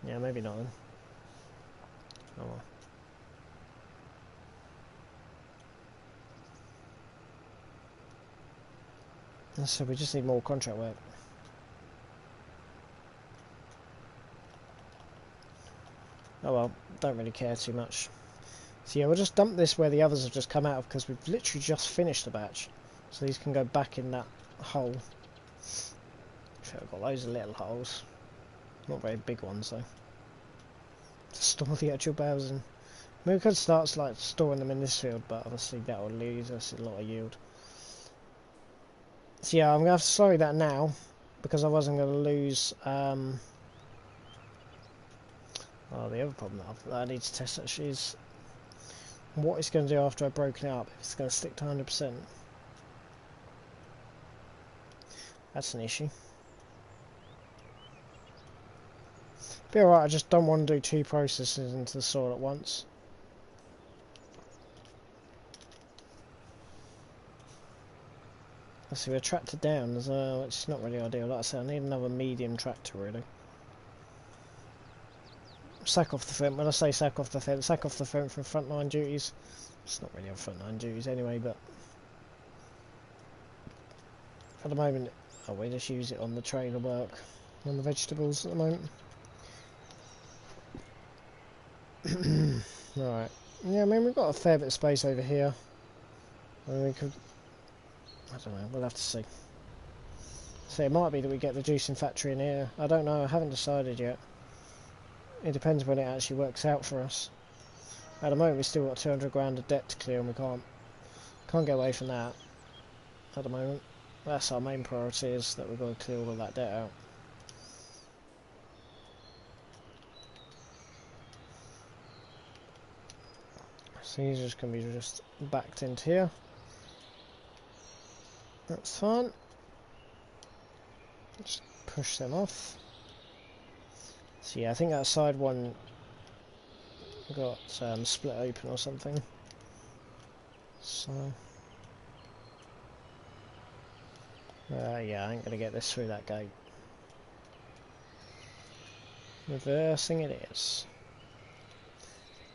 Yeah, maybe not then. Oh well. So we just need more contract work. Oh well, don't really care too much. So yeah, we'll just dump this where the others have just come out of, because we've literally just finished the batch. So these can go back in that hole. I've got loads of little holes. Not very big ones though. To store the actual bales in. I mean, we could start like storing them in this field, but obviously that will lose us a lot of yield. So yeah, I'm going to have to slow that now, because otherwise I'm going to lose... Oh, the other problem that I need to test actually is what it's going to do after I've broken it up. If it's going to stick to 100%. That's an issue. Be alright, I just don't want to do 2 processes into the soil at once. I see we're tractor down as well, which is not really ideal. Like I said, I need another medium tractor really. Sack off the front. When I say sack off the front for frontline duties. It's not really on frontline duties anyway, but at the moment, we just use it on the trailer work, on the vegetables at the moment. Right. Yeah, I mean we've got a fair bit of space over here. I mean, we could. I don't know. We'll have to see. So it might be that we get the juicing factory in here. I don't know. I haven't decided yet. It depends when it actually works out for us. At the moment, we've still got 200 grand of debt to clear, and we can't get away from that. At the moment, that's our main priority, is that we've got to clear all of that debt out. So these are just going to be just backed into here. That's fine. Just push them off. So yeah, I think that side one got split open or something. So yeah, I ain't gonna get this through that gate. Reversing it is.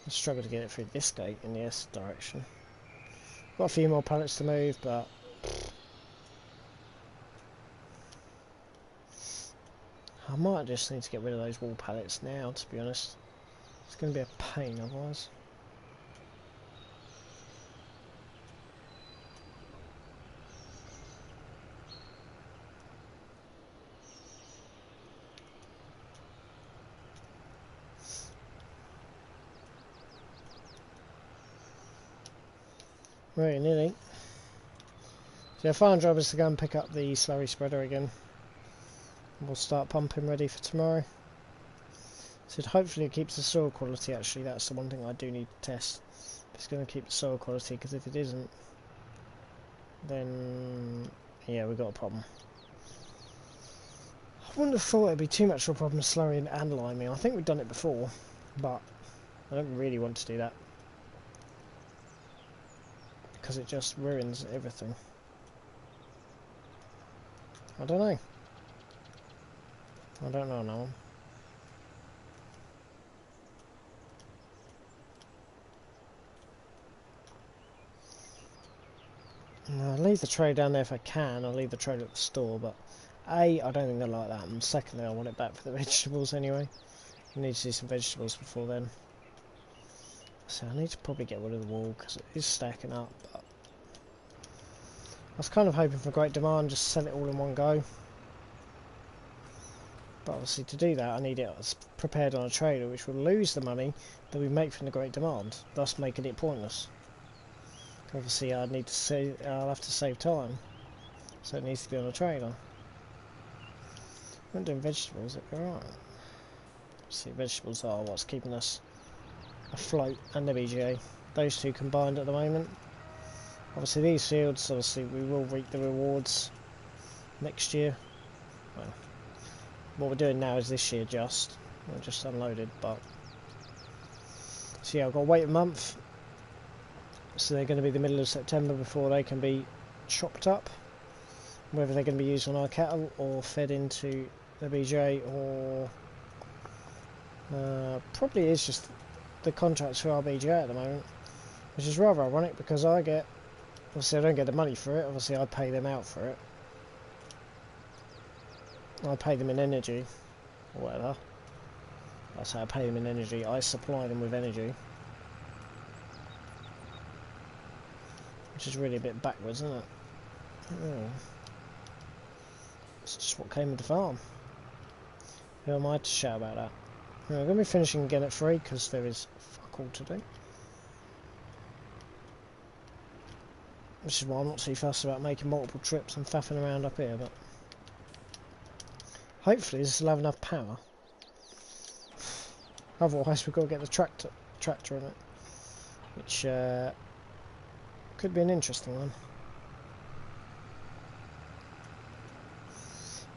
I struggle to get it through this gate in the S direction. Got a few more pallets to move, but I might just need to get rid of those wall pallets now, to be honest. It's going to be a pain otherwise. Right, nearly. So our final job is to go and pick up the slurry spreader again. We'll start pumping ready for tomorrow. So hopefully it keeps the soil quality. Actually, that's the one thing I do need to test. If it's going to keep the soil quality, because if it isn't, then yeah, we've got a problem. I wouldn't have thought it'd be too much of a problem slurrying and liming. I think we've done it before, but I don't really want to do that because it just ruins everything. I don't know. I don't know now. I'll leave the tray down there if I can. I'll leave the tray at the store, but A, I don't think they'll like that, and secondly, I want it back for the vegetables anyway. I need to see some vegetables before then. So I need to probably get rid of the wall because it is stacking up. But I was kind of hoping for great demand, just sell it all in one go. But obviously to do that I need it prepared on a trailer, which will lose the money that we make from the great demand, thus making it pointless. Obviously I'll have to save time, so it needs to be on a trailer. I'm doing vegetables, it'll be alright. See, vegetables are what's keeping us afloat, and the BGA. Those two combined at the moment. Obviously these fields, obviously we will reap the rewards next year. Well, what we're doing now is this year we're just unloaded, but so yeah, I've got to wait a month. So they're going to be the middle of September before they can be chopped up. Whether they're going to be used on our cattle or fed into the BJ, or probably is just the contracts for our BJ at the moment, which is rather ironic because obviously I don't get the money for it, obviously I pay them out for it. I pay them in energy, or whatever. That's how I pay them in energy. I supply them with energy. Which is really a bit backwards, isn't it? Oh. It's just what came with the farm. Who am I to shout about that? We're going to be finishing again at 3 because there is fuck all to do. Which is why I'm not too fussed about making multiple trips and faffing around up here, but hopefully this will have enough power. Otherwise we've got to get the tractor in it, which could be an interesting one.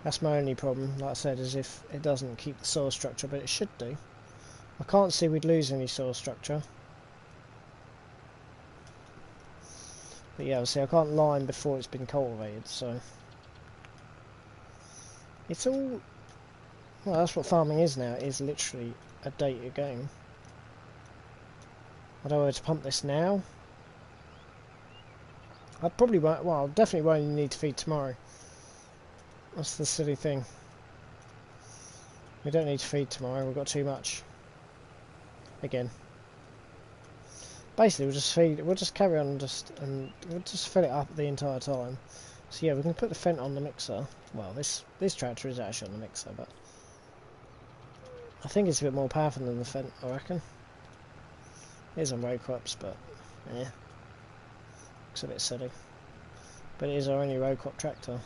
That's my only problem, like I said, is if it doesn't keep the soil structure, but it should do. I can't see we'd lose any soil structure. But yeah, obviously I can't lime before it's been cultivated, so it's all, well, that's what farming is now. It is literally a data game. I don't know whether to pump this now. I probably won't, well, definitely won't need to feed tomorrow. That's the silly thing. We don't need to feed tomorrow, we've got too much. Again. Basically we'll just carry on and we'll just fill it up the entire time. So yeah, we can put the Fent on the mixer. Well, this tractor is actually on the mixer, but I think it's a bit more powerful than the Fent, I reckon. It is on row crops, but yeah. Looks a bit silly. But it is our only row crop tractor.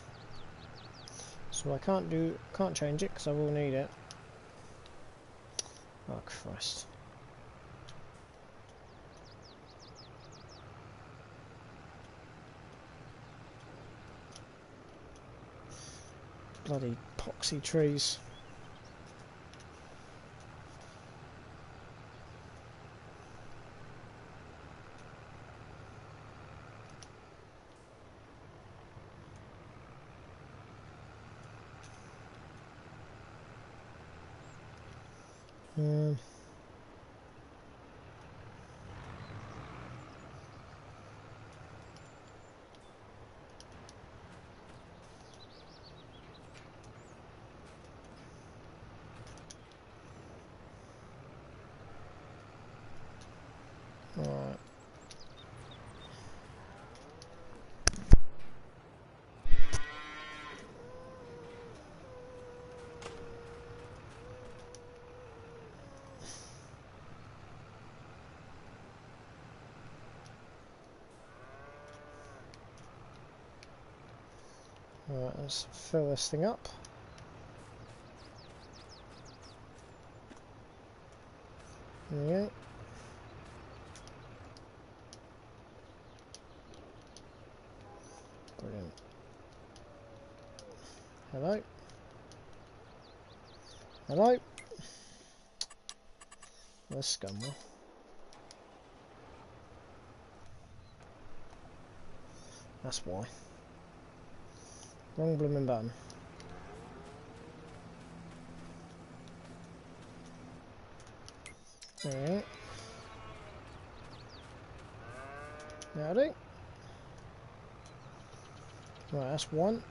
So I can't change it because I will need it. Oh Christ. Bloody poxy trees. Alright, let's fill this thing up. There we go. Brilliant. Hello? Hello? Where's Scumwell? That's why. Wrong blooming button. Alright. Howdy. Right, that's one.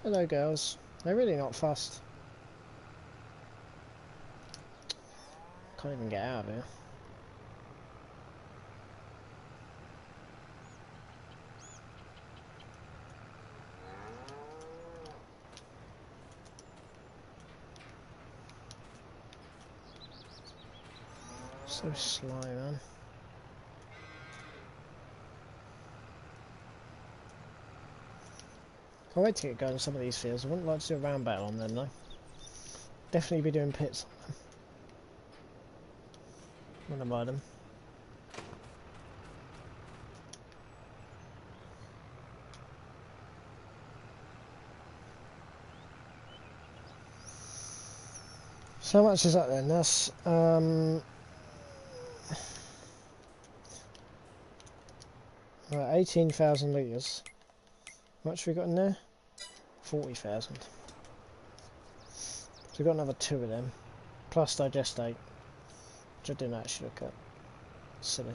Hello girls. They're really not fussed. Can't even get out of here. So sly, man. Can't wait to get going on some of these fields. I wouldn't like to do a round battle on them though. Definitely be doing pits on them. When I buy them. So how much is that then? That's right, 18,000 litres. How much have we got in there? 40,000. So we've got another 2 of them. Plus digestate. Which I didn't actually look at. Silly.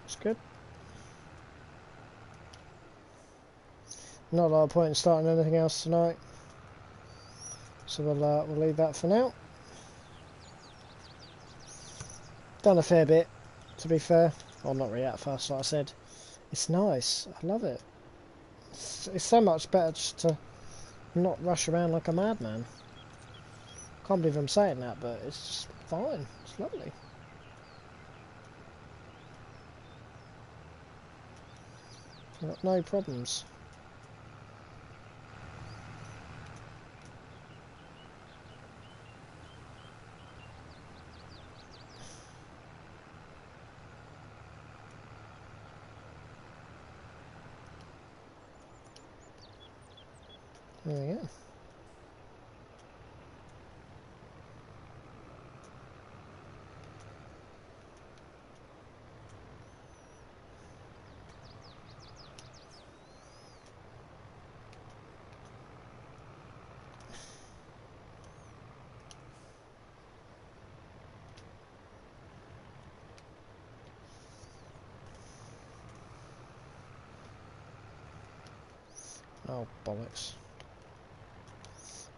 It's good. Not a lot of point in starting anything else tonight. So we'll leave that for now. Done a fair bit, to be fair. Well, not really that fast, like I said. It's nice. I love it. It's so much better just to not rush around like a madman. Can't believe I'm saying that, but it's just fine. It's lovely. I've got no problems. There we go. Oh, bollocks.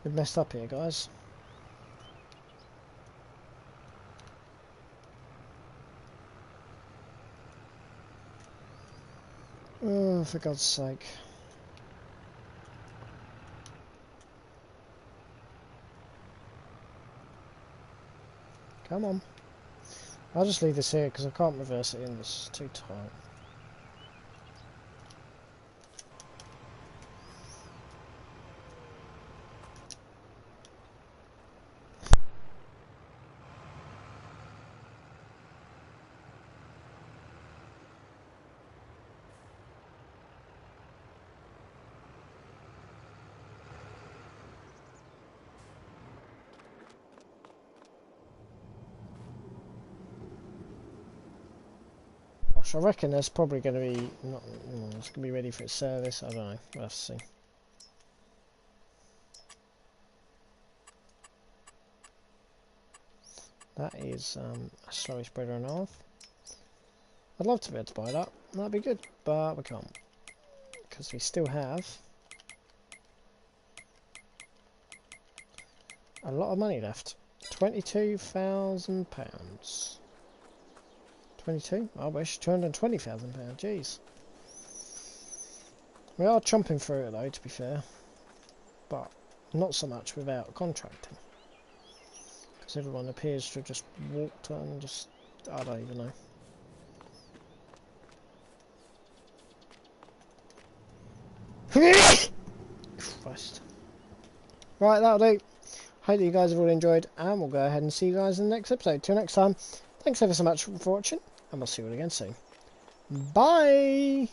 We've messed up here, guys. Oh, for God's sake. Come on. I'll just leave this here because I can't reverse it in. This is too tight. I reckon there's probably going to be not. It's going to be ready for its service. I don't know. We'll have to see. That is a slurry spreader and a half. I'd love to be able to buy that. That'd be good, but we can't because we still have a lot of money left. £22,000. 22? I wish. £220,000. Jeez. We are chomping through it though, to be fair. But not so much without contracting. Because everyone appears to have just walked and just... I don't even know. Christ. Right, that'll do. Hope that you guys have all enjoyed, and we'll go ahead and see you guys in the next episode. Till next time, thanks ever so much for watching, and we'll see you all again soon. Bye!